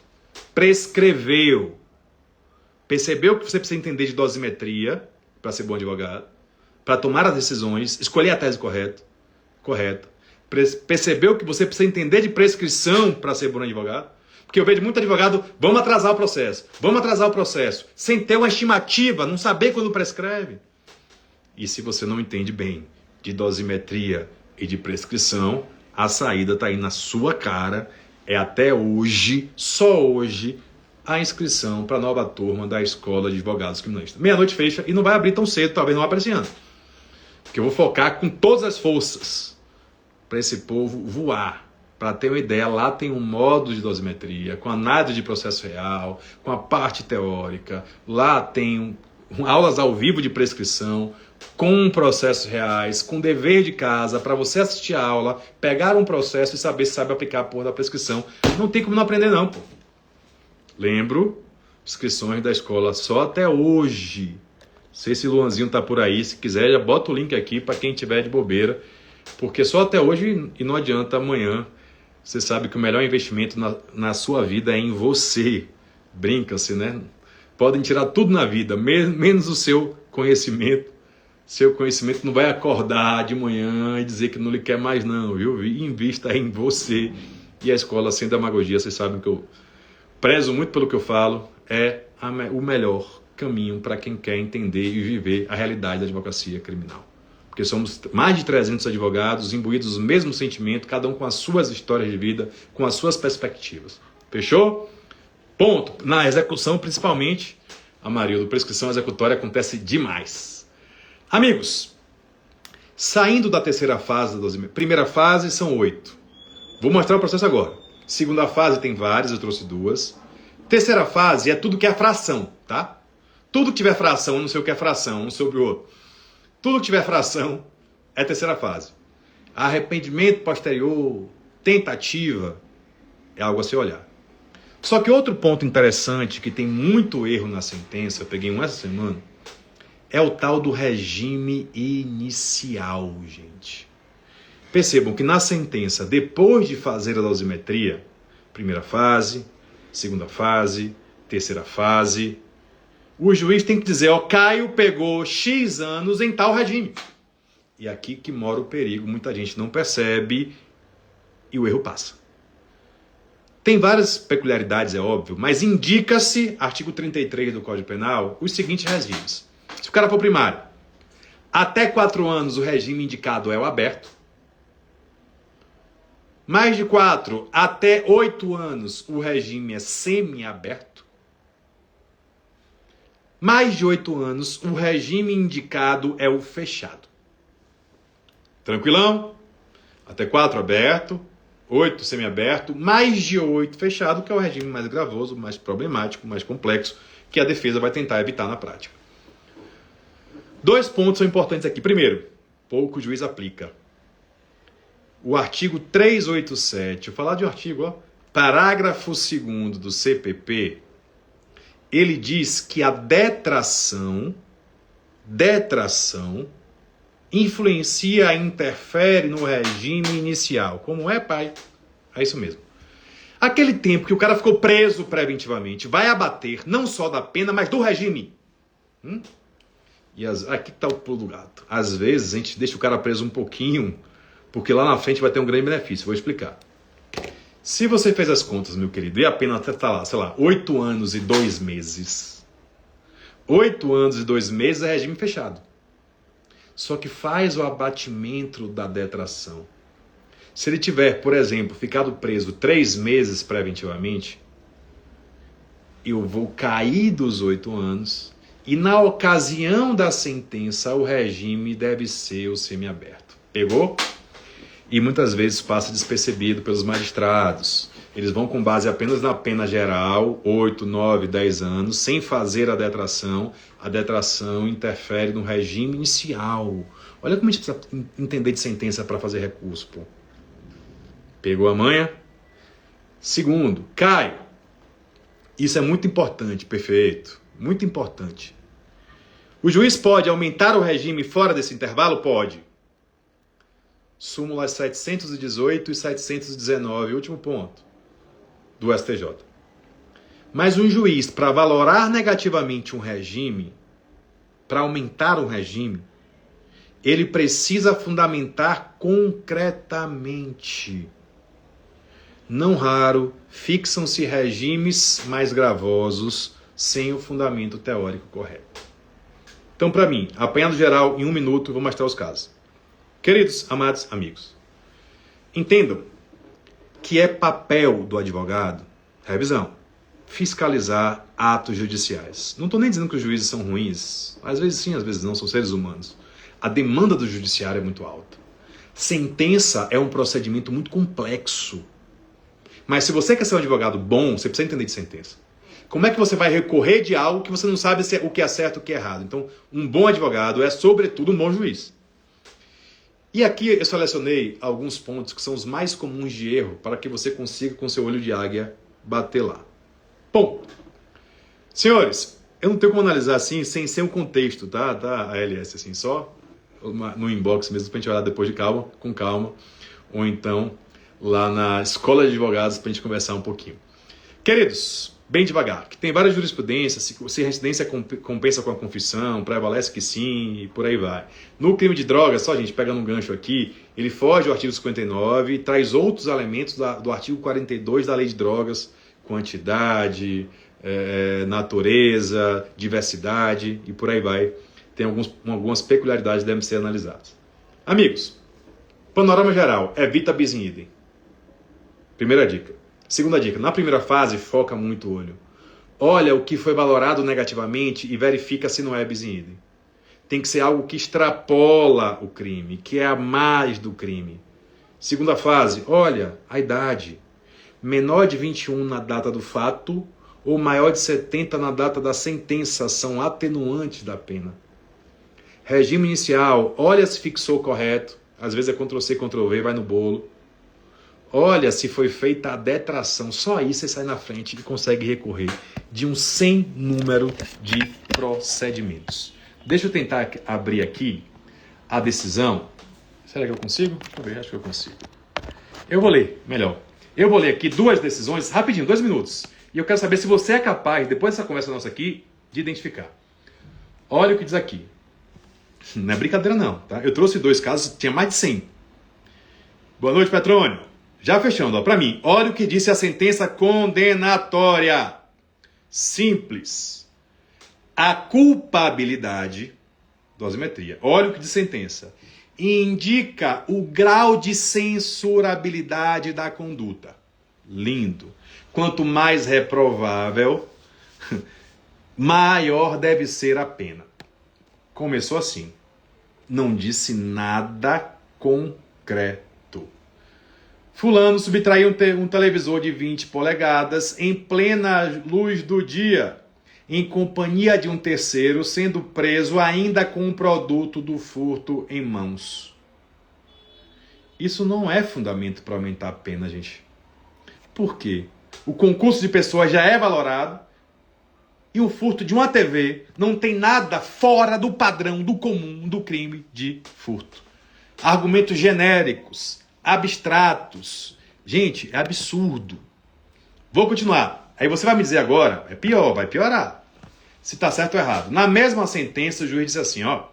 S1: prescreveu, percebeu que você precisa entender de dosimetria para ser bom advogado, para tomar as decisões, escolher a tese correta. Percebeu que você precisa entender de prescrição para ser bom advogado. Porque eu vejo muito advogado, vamos atrasar o processo, sem ter uma estimativa, não saber quando prescreve. E se você não entende bem de dosimetria e de prescrição, a saída está aí na sua cara. É até hoje, só hoje, a inscrição para a nova turma da Escola de Advogados Criminalistas. Meia-noite fecha e não vai abrir tão cedo, talvez não abra esse ano. Porque eu vou focar com todas as forças para esse povo voar. Para ter uma ideia, lá tem um módulo de dosimetria, com análise de processo real, com a parte teórica. Lá tem aulas ao vivo de prescrição, com processos reais, com dever de casa, para você assistir a aula, pegar um processo e saber se sabe aplicar a porra da prescrição. Não tem como não aprender não, pô. Lembro, inscrições da escola só até hoje. Não sei se o Luanzinho tá por aí, se quiser já bota o link aqui para quem tiver de bobeira, porque só até hoje e não adianta amanhã. Você sabe que o melhor investimento na sua vida é em você. Brinca-se, né? Podem tirar tudo na vida, menos o seu conhecimento. Seu conhecimento não vai acordar de manhã e dizer que não lhe quer mais não, viu? Invista em você. E a escola, sem demagogia, vocês sabem que eu prezo muito pelo que eu falo, é o melhor caminho para quem quer entender e viver a realidade da advocacia criminal. Porque somos mais de 300 advogados, imbuídos do mesmo sentimento, cada um com as suas histórias de vida, com as suas perspectivas. Fechou? Ponto. Na execução, principalmente, Amarildo, prescrição executória acontece demais. Amigos, saindo da terceira fase, primeira fase são 8. Vou mostrar o processo agora. Segunda fase tem várias, eu trouxe 2. Terceira fase é tudo que é fração, tá? Tudo que tiver fração, não sei o que é fração, um sobre o outro. Tudo que tiver fração é terceira fase. Arrependimento posterior, tentativa, é algo a se olhar. Só que outro ponto interessante, que tem muito erro na sentença, eu peguei um essa semana, é o tal do regime inicial, gente. Percebam que na sentença, depois de fazer a dosimetria, primeira fase, segunda fase, terceira fase, o juiz tem que dizer, ó, Caio pegou X anos em tal regime. E aqui que mora o perigo, muita gente não percebe e o erro passa. Tem várias peculiaridades, é óbvio, mas indica-se, artigo 33 do Código Penal, os seguintes regimes. Se o cara for primário, até 4 anos o regime indicado é o aberto. Mais de 4 até 8 anos o regime é semiaberto. Mais de 8 anos, o regime indicado é o fechado. Tranquilão? Até 4 aberto, 8 semiaberto, mais de 8 fechado, que é o regime mais gravoso, mais problemático, mais complexo, que a defesa vai tentar evitar na prática. 2 pontos são importantes aqui. Primeiro, pouco o juiz aplica. O artigo 387, vou falar de um artigo, ó, parágrafo 2º do CPP, ele diz que a detração influencia, interfere no regime inicial. Como é, pai? É isso mesmo. Aquele tempo que o cara ficou preso preventivamente vai abater não só da pena, mas do regime. E aqui está o pulo do gato. Às vezes a gente deixa o cara preso um pouquinho, porque lá na frente vai ter um grande benefício. Vou explicar. Se você fez as contas, meu querido, e a pena está lá, sei lá, 8 anos e 2 meses. 8 anos e 2 meses é regime fechado. Só que faz o abatimento da detração. Se ele tiver, por exemplo, ficado preso 3 meses preventivamente, eu vou cair dos 8 anos e na ocasião da sentença o regime deve ser o semiaberto. Pegou? E muitas vezes passa despercebido pelos magistrados. Eles vão com base apenas na pena geral, 8, 9, 10 anos, sem fazer a detração. A detração interfere no regime inicial. Olha como a gente precisa entender de sentença para fazer recurso, pô. Pegou a manha? Segundo, Caio, Isso é muito importante, perfeito. Muito importante. O juiz pode aumentar o regime fora desse intervalo? Pode. Súmulas 718 e 719, último ponto do STJ. Mas um juiz, para valorar negativamente um regime, para aumentar um regime, ele precisa fundamentar concretamente. Não raro, fixam-se regimes mais gravosos sem o fundamento teórico correto. Então, para mim, apanhado geral, em 1 minuto, vou mostrar os casos. Queridos, amados amigos, entendam que é papel do advogado, revisão, fiscalizar atos judiciais. Não estou nem dizendo que os juízes são ruins, às vezes sim, às vezes não, são seres humanos. A demanda do judiciário é muito alta. Sentença é um procedimento muito complexo. Mas se você quer ser um advogado bom, você precisa entender de sentença. Como é que você vai recorrer de algo que você não sabe se é o que é certo ou o que é errado? Então, um bom advogado é, sobretudo, um bom juiz. E aqui eu selecionei alguns pontos que são os mais comuns de erro para que você consiga, com seu olho de águia, bater lá. Bom, senhores, eu não tenho como analisar assim sem ser um contexto, tá? A LS, assim, só no inbox mesmo, pra gente olhar depois de calma, com calma, ou então lá na escola de advogados pra gente conversar um pouquinho. Queridos, bem devagar, que tem várias jurisprudências, se a residência compensa com a confissão, prevalece que sim, e por aí vai. No crime de drogas, só a gente pegando um gancho aqui, ele foge do artigo 59 e traz outros elementos do artigo 42 da lei de drogas, quantidade, natureza, diversidade e por aí vai. Tem algumas peculiaridades que devem ser analisadas. Amigos, panorama geral, evita bis in idem. Primeira dica. Segunda dica, na primeira fase, foca muito o olho. Olha o que foi valorado negativamente e verifica se não é bis in idem. Tem que ser algo que extrapola o crime, que é a mais do crime. Segunda fase, olha a idade. Menor de 21 na data do fato ou maior de 70 na data da sentença são atenuantes da pena. Regime inicial, olha se fixou correto. Às vezes é Ctrl+C, Ctrl+V, vai no bolo. Olha se foi feita a detração. Só aí você sai na frente e consegue recorrer de um sem número de procedimentos. Deixa eu tentar abrir aqui a decisão. Será que eu consigo? Deixa eu ver, acho que eu consigo. Eu vou ler, melhor. Eu vou ler aqui 2 decisões, rapidinho, 2 minutos. E eu quero saber se você é capaz, depois dessa conversa nossa aqui, de identificar. Olha o que diz aqui. Não é brincadeira não, tá? Eu trouxe 2 casos, tinha mais de 100. Boa noite, Petrônio. Já fechando, ó, para mim. Olha o que disse a sentença condenatória. Simples. A culpabilidade, dosimetria. Olha o que diz a sentença. Indica o grau de censurabilidade da conduta. Lindo. Quanto mais reprovável, maior deve ser a pena. Começou assim. Não disse nada concreto. Fulano subtraiu um televisor de 20 polegadas em plena luz do dia, em companhia de um terceiro, sendo preso ainda com o produto do furto em mãos. Isso não é fundamento para aumentar a pena, gente. Por quê? O concurso de pessoas já é valorado e o furto de uma TV não tem nada fora do padrão, do comum, do crime de furto. Argumentos genéricos, abstratos. Gente, é absurdo. Vou continuar. Aí você vai me dizer agora, é pior, vai piorar. Se está certo ou errado. Na mesma sentença, o juiz diz assim, ó.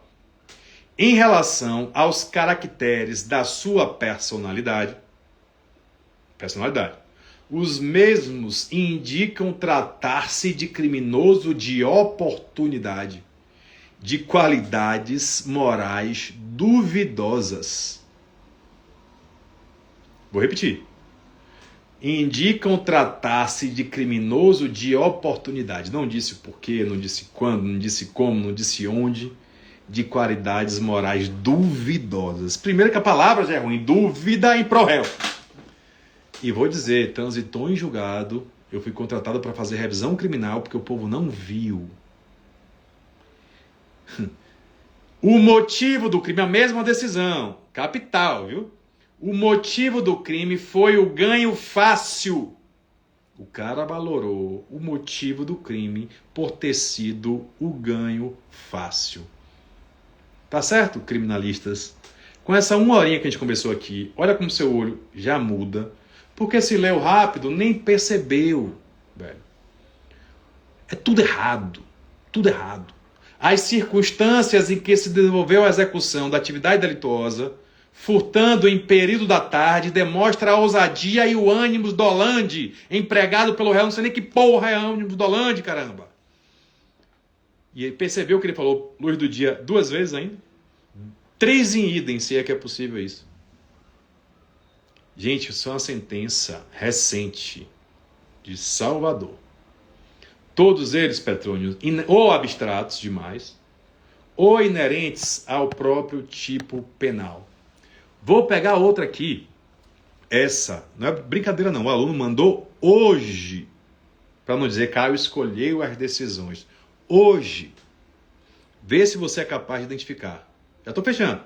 S1: Em relação aos caracteres da sua personalidade, os mesmos indicam tratar-se de criminoso de oportunidade, de qualidades morais duvidosas. Vou repetir. Indicam tratar-se de criminoso de oportunidade. Não disse o porquê, não disse quando, não disse como, não disse onde. De qualidades morais duvidosas. Primeiro que a palavra já é ruim. Dúvida em pró-réu. E vou dizer, transitou em julgado. Eu fui contratado para fazer revisão criminal porque o povo não viu. O motivo do crime, a mesma decisão. Capital, viu? O motivo do crime foi o ganho fácil. O cara valorou o motivo do crime por ter sido o ganho fácil. Tá certo, criminalistas? Com essa uma horinha que a gente conversou aqui, olha como seu olho já muda. Porque se leu rápido, nem percebeu, velho. É tudo errado. Tudo errado. As circunstâncias em que se desenvolveu a execução da atividade delituosa, furtando em período da tarde, demonstra a ousadia e o ânimo dolande empregado pelo réu. Não sei nem que porra é ânimo dolande, caramba. E ele percebeu que ele falou luz do dia 2 vezes ainda? 3 em idem, se é que é possível isso. Gente, isso é uma sentença recente de Salvador. Todos eles, Petrônio, ou abstratos demais, ou inerentes ao próprio tipo penal. Vou pegar outra aqui. Essa, não é brincadeira não, o aluno mandou hoje, para não dizer, Caio escolheu as decisões. Hoje, vê se você é capaz de identificar. Já estou fechando.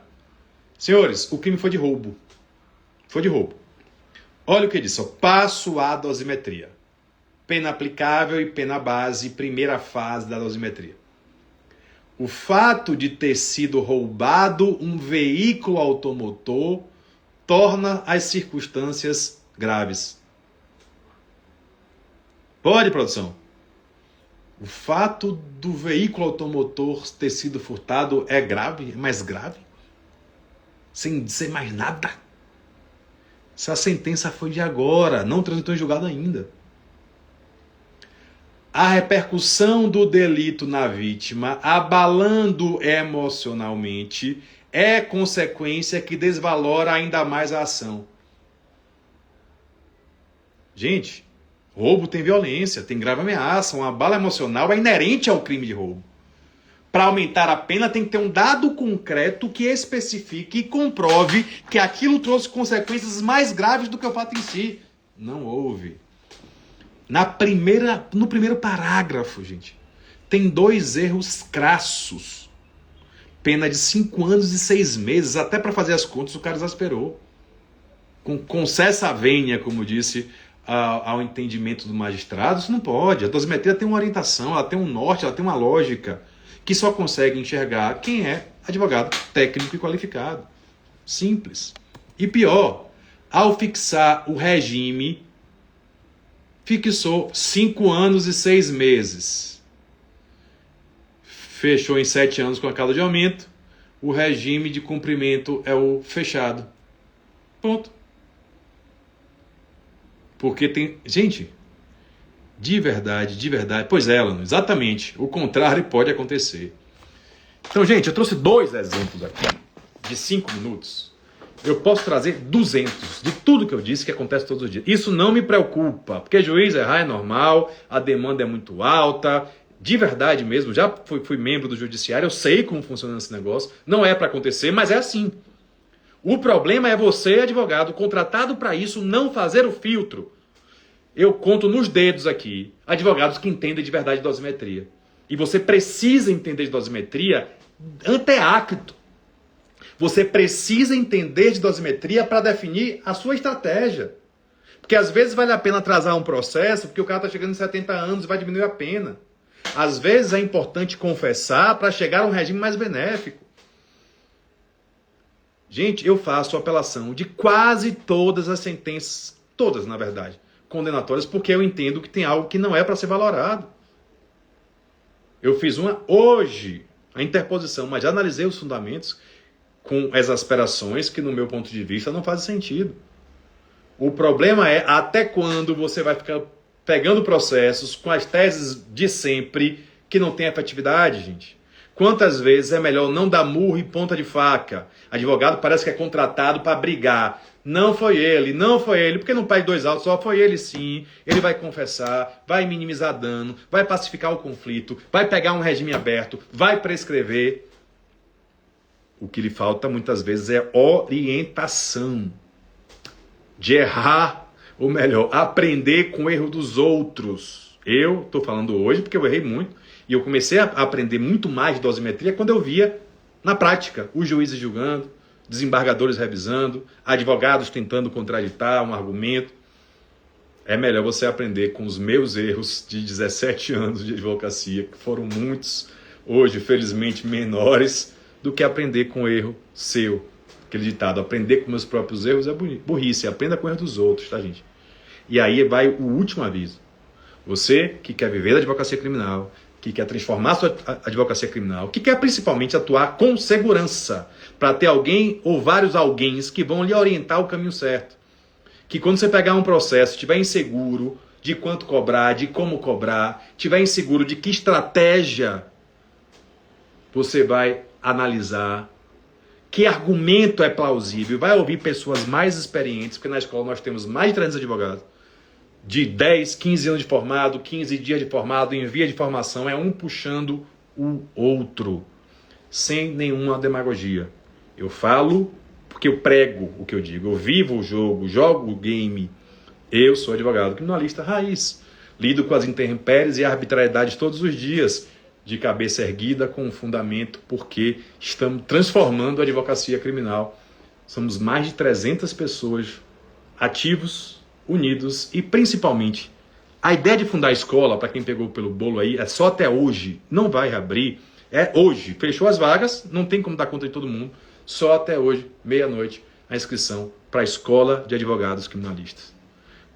S1: Senhores, o crime foi de roubo. Foi de roubo. Olha o que diz, ó, passo à dosimetria. Pena aplicável e pena base, primeira fase da dosimetria. O fato de ter sido roubado um veículo automotor torna as circunstâncias graves. Pode, produção? O fato do veículo automotor ter sido furtado é grave? É mais grave? Sem dizer mais nada? Essa sentença foi de agora, não transitou em julgado ainda. A repercussão do delito na vítima, abalando emocionalmente, é consequência que desvalora ainda mais a ação. Gente, roubo tem violência, tem grave ameaça, uma abalo emocional é inerente ao crime de roubo. Para aumentar a pena tem que ter um dado concreto que especifique e comprove que aquilo trouxe consequências mais graves do que o fato em si. Não houve. No primeiro parágrafo, gente, tem 2 erros crassos. Pena de 5 anos e 6 meses. Até para fazer as contas o cara exasperou. Com cessa vênia, como disse, ao entendimento do magistrado, isso não pode. A dosimetria tem uma orientação, ela tem um norte, ela tem uma lógica que só consegue enxergar quem é advogado técnico e qualificado. Simples. E pior, ao fixar o regime, fixou 5 anos e 6 meses. Fechou em 7 anos com a causa de aumento. O regime de cumprimento é o fechado. Ponto. Porque tem... Gente, de verdade. Pois é, Alan, exatamente. O contrário pode acontecer. Então, gente, eu trouxe 2 exemplos aqui, de 5 minutos. Eu posso trazer 200 de tudo que eu disse que acontece todos os dias. Isso não me preocupa, porque juiz errar é normal, a demanda é muito alta, de verdade mesmo, já fui membro do judiciário, eu sei como funciona esse negócio, não é para acontecer, mas é assim. O problema é você, advogado, contratado para isso, não fazer o filtro. Eu conto nos dedos aqui advogados que entendem de verdade de dosimetria. E você precisa entender de dosimetria anteacto. Você precisa entender de dosimetria para definir a sua estratégia. Porque às vezes vale a pena atrasar um processo porque o cara está chegando em 70 anos e vai diminuir a pena. Às vezes é importante confessar para chegar a um regime mais benéfico. Gente, eu faço apelação de quase todas as sentenças, todas na verdade, condenatórias, porque eu entendo que tem algo que não é para ser valorado. Eu fiz uma hoje, a interposição, mas já analisei os fundamentos com exasperações que, no meu ponto de vista, não fazem sentido. O problema é até quando você vai ficar pegando processos com as teses de sempre que não tem efetividade, gente. Quantas vezes é melhor não dar murro e ponta de faca? Advogado parece que é contratado para brigar. Não foi ele, porque não pede 2 autos, só foi ele sim. Ele vai confessar, vai minimizar dano, vai pacificar o conflito, vai pegar um regime aberto, vai prescrever. O que lhe falta muitas vezes é orientação. De errar, ou melhor, aprender com o erro dos outros. Eu estou falando hoje porque eu errei muito. E eu comecei a aprender muito mais de dosimetria quando eu via, na prática, os juízes julgando, desembargadores revisando, advogados tentando contraditar um argumento. É melhor você aprender com os meus erros de 17 anos de advocacia, que foram muitos, hoje, felizmente, menores, do que aprender com o erro seu. Aquele ditado, aprender com meus próprios erros é burrice, aprenda com o erro dos outros, tá, gente? E aí vai o último aviso. Você que quer viver da advocacia criminal, que quer transformar sua advocacia criminal, que quer principalmente atuar com segurança, para ter alguém ou vários alguéns que vão lhe orientar o caminho certo. Que quando você pegar um processo, estiver inseguro de quanto cobrar, de como cobrar, estiver inseguro de que estratégia você vai analisar, que argumento é plausível, vai ouvir pessoas mais experientes, porque na escola nós temos mais de 300 advogados, de 10, 15 anos de formado, 15 dias de formado, em via de formação, é um puxando o outro, sem nenhuma demagogia. Eu falo porque eu prego o que eu digo, eu vivo o jogo, jogo o game. Eu sou advogado criminalista raiz, lido com as intempéries e arbitrariedades todos os dias, de cabeça erguida, com fundamento, porque estamos transformando a advocacia criminal. Somos mais de 300 pessoas ativos, unidos e principalmente a ideia de fundar a escola, para quem pegou pelo bolo aí, é só até hoje, não vai reabrir, é hoje, fechou as vagas, não tem como dar conta de todo mundo, só até hoje, meia-noite, a inscrição para a Escola de Advogados Criminalistas.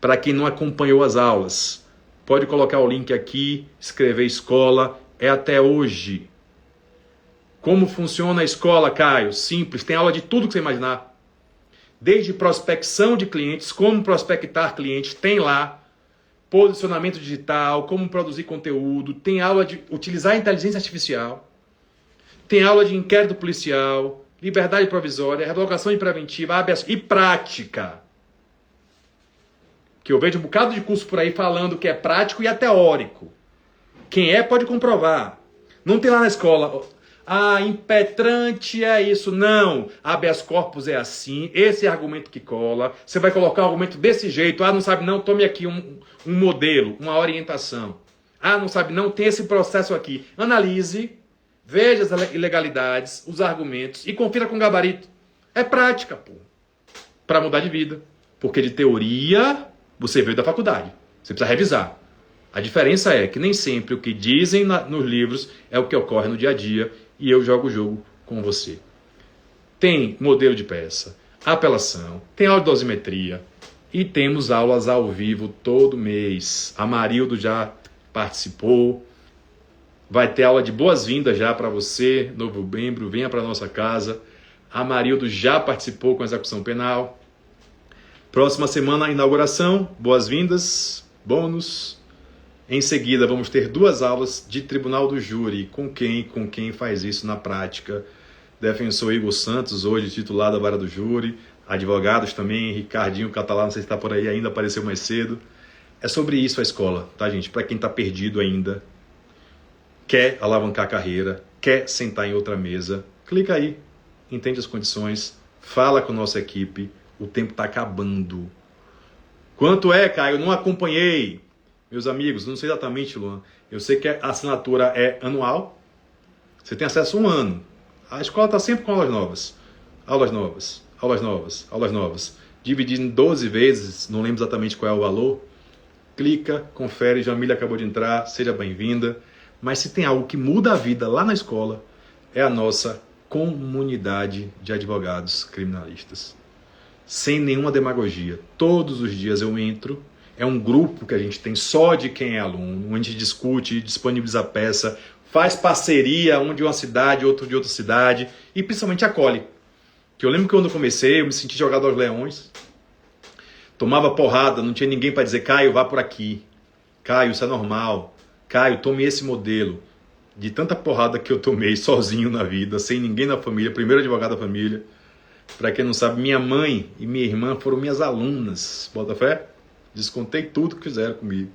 S1: Para quem não acompanhou as aulas, pode colocar o link aqui, escrever escola, é até hoje. Como funciona a escola, Caio? Simples, tem aula de tudo que você imaginar. Desde prospecção de clientes, como prospectar clientes, tem lá. Posicionamento digital, como produzir conteúdo, tem aula de utilizar a inteligência artificial, tem aula de inquérito policial, liberdade provisória, revogação de preventiva, habeas e prática. Que eu vejo um bocado de curso por aí falando que é prático e é teórico. Quem é pode comprovar. Não tem lá na escola, impetrante é isso. Não, habeas corpus é assim, esse é argumento que cola. Você vai colocar um argumento desse jeito. Não sabe não, tome aqui um modelo, uma orientação. Não sabe não, tem esse processo aqui. Analise, veja as ilegalidades, os argumentos e confira com gabarito. É prática, pô. Para mudar de vida. Porque de teoria, você veio da faculdade. Você precisa revisar. A diferença é que nem sempre o que dizem nos livros é o que ocorre no dia a dia e eu jogo o jogo com você. Tem modelo de peça, apelação, tem aula de dosimetria e temos aulas ao vivo todo mês. A Marildo já participou. Vai ter aula de boas-vindas já para você, novo membro, venha para nossa casa. A Marildo já participou com a execução penal. Próxima semana, a inauguração, boas-vindas, bônus. Em seguida, vamos ter 2 aulas de Tribunal do Júri. Com quem faz isso na prática? Defensor Igor Santos, hoje titular da Vara do Júri. Advogados também, Ricardinho Catalá, não sei se está por aí ainda, apareceu mais cedo. É sobre isso a escola, tá, gente? Para quem está perdido ainda, quer alavancar a carreira, quer sentar em outra mesa, clica aí, entende as condições, fala com a nossa equipe, o tempo está acabando. Quanto é, Caio? Não acompanhei. Meus amigos, não sei exatamente, Luan. Eu sei que a assinatura é anual. Você tem acesso a 1 ano. A escola está sempre com aulas novas. Aulas novas, aulas novas, aulas novas. Dividido em 12 vezes, não lembro exatamente qual é o valor. Clica, confere. Jamília acabou de entrar, seja bem-vinda. Mas se tem algo que muda a vida lá na escola, é a nossa comunidade de advogados criminalistas. Sem nenhuma demagogia. Todos os dias eu entro. É um grupo que a gente tem só de quem é aluno, onde a gente discute, disponibiliza peça, faz parceria, um de uma cidade, outro de outra cidade, e principalmente acolhe. Que eu lembro que quando eu comecei, eu me senti jogado aos leões, tomava porrada, não tinha ninguém para dizer, Caio, vá por aqui, Caio, isso é normal, Caio, tome esse modelo. De tanta porrada que eu tomei sozinho na vida, sem ninguém na família, primeiro advogado da família. Para quem não sabe, minha mãe e minha irmã foram minhas alunas, bota fé? Descontei tudo que fizeram comigo.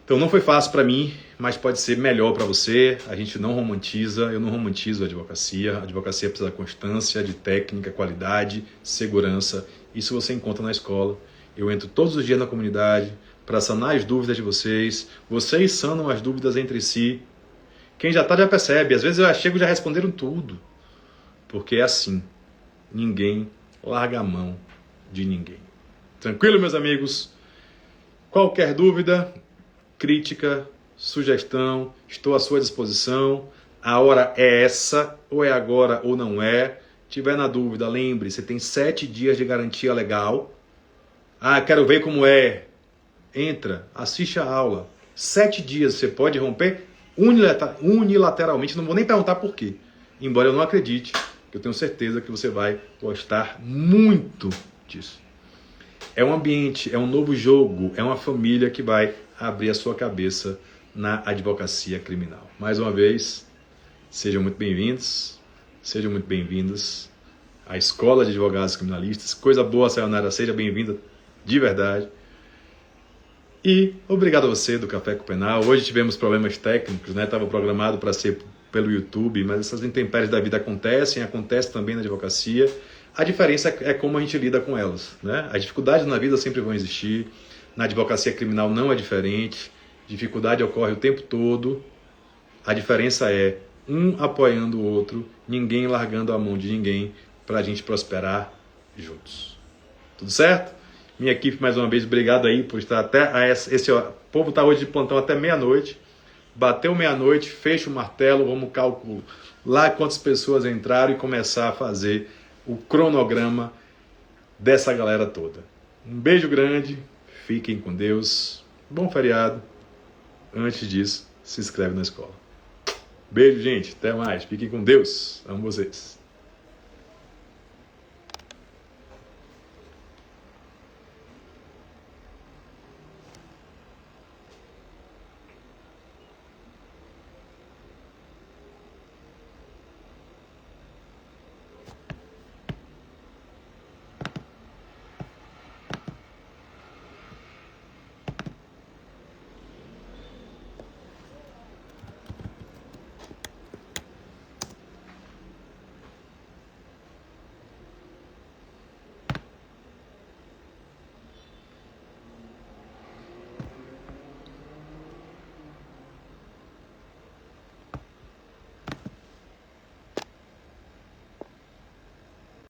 S1: Então não foi fácil para mim, mas pode ser melhor para você. A gente não romantiza, eu não romantizo a advocacia. A advocacia precisa de constância, de técnica, qualidade, segurança. Isso você encontra na escola. Eu entro todos os dias na comunidade para sanar as dúvidas de vocês. Vocês sanam as dúvidas entre si. Quem já está já percebe. Às vezes eu chego e já responderam tudo. Porque é assim. Ninguém larga a mão de ninguém. Tranquilo, meus amigos? Qualquer dúvida, crítica, sugestão, estou à sua disposição. A hora é essa, ou é agora ou não é. Tiver na dúvida, lembre, você tem 7 dias de garantia legal. Ah, quero ver como é. Entra, assiste a aula. 7 dias você pode romper unilateralmente, não vou nem perguntar por quê. Embora eu não acredite, eu tenho certeza que você vai gostar muito disso. É um ambiente, é um novo jogo, é uma família que vai abrir a sua cabeça na advocacia criminal. Mais uma vez, sejam muito bem-vindos, sejam muito bem-vindas à Escola de Advogados Criminalistas. Coisa boa, Sayonara, seja bem-vinda de verdade. E obrigado a você do Café com Penal. Hoje tivemos problemas técnicos, né? Estava programado para ser pelo YouTube, mas essas intempéries da vida acontecem também na advocacia. A diferença é como a gente lida com elas, né? As dificuldades na vida sempre vão existir. Na advocacia criminal não é diferente. Dificuldade ocorre o tempo todo. A diferença é um apoiando o outro, ninguém largando a mão de ninguém para a gente prosperar juntos. Tudo certo? Minha equipe, mais uma vez, obrigado aí por estar até esse o povo está hoje de plantão até meia-noite. Bateu meia-noite, fecha o martelo, vamos calcular quantas pessoas entraram e começar a fazer o cronograma dessa galera toda. Um beijo grande, fiquem com Deus, bom feriado. Antes disso, se inscreve na escola. Beijo, gente, até mais, fiquem com Deus, amo vocês.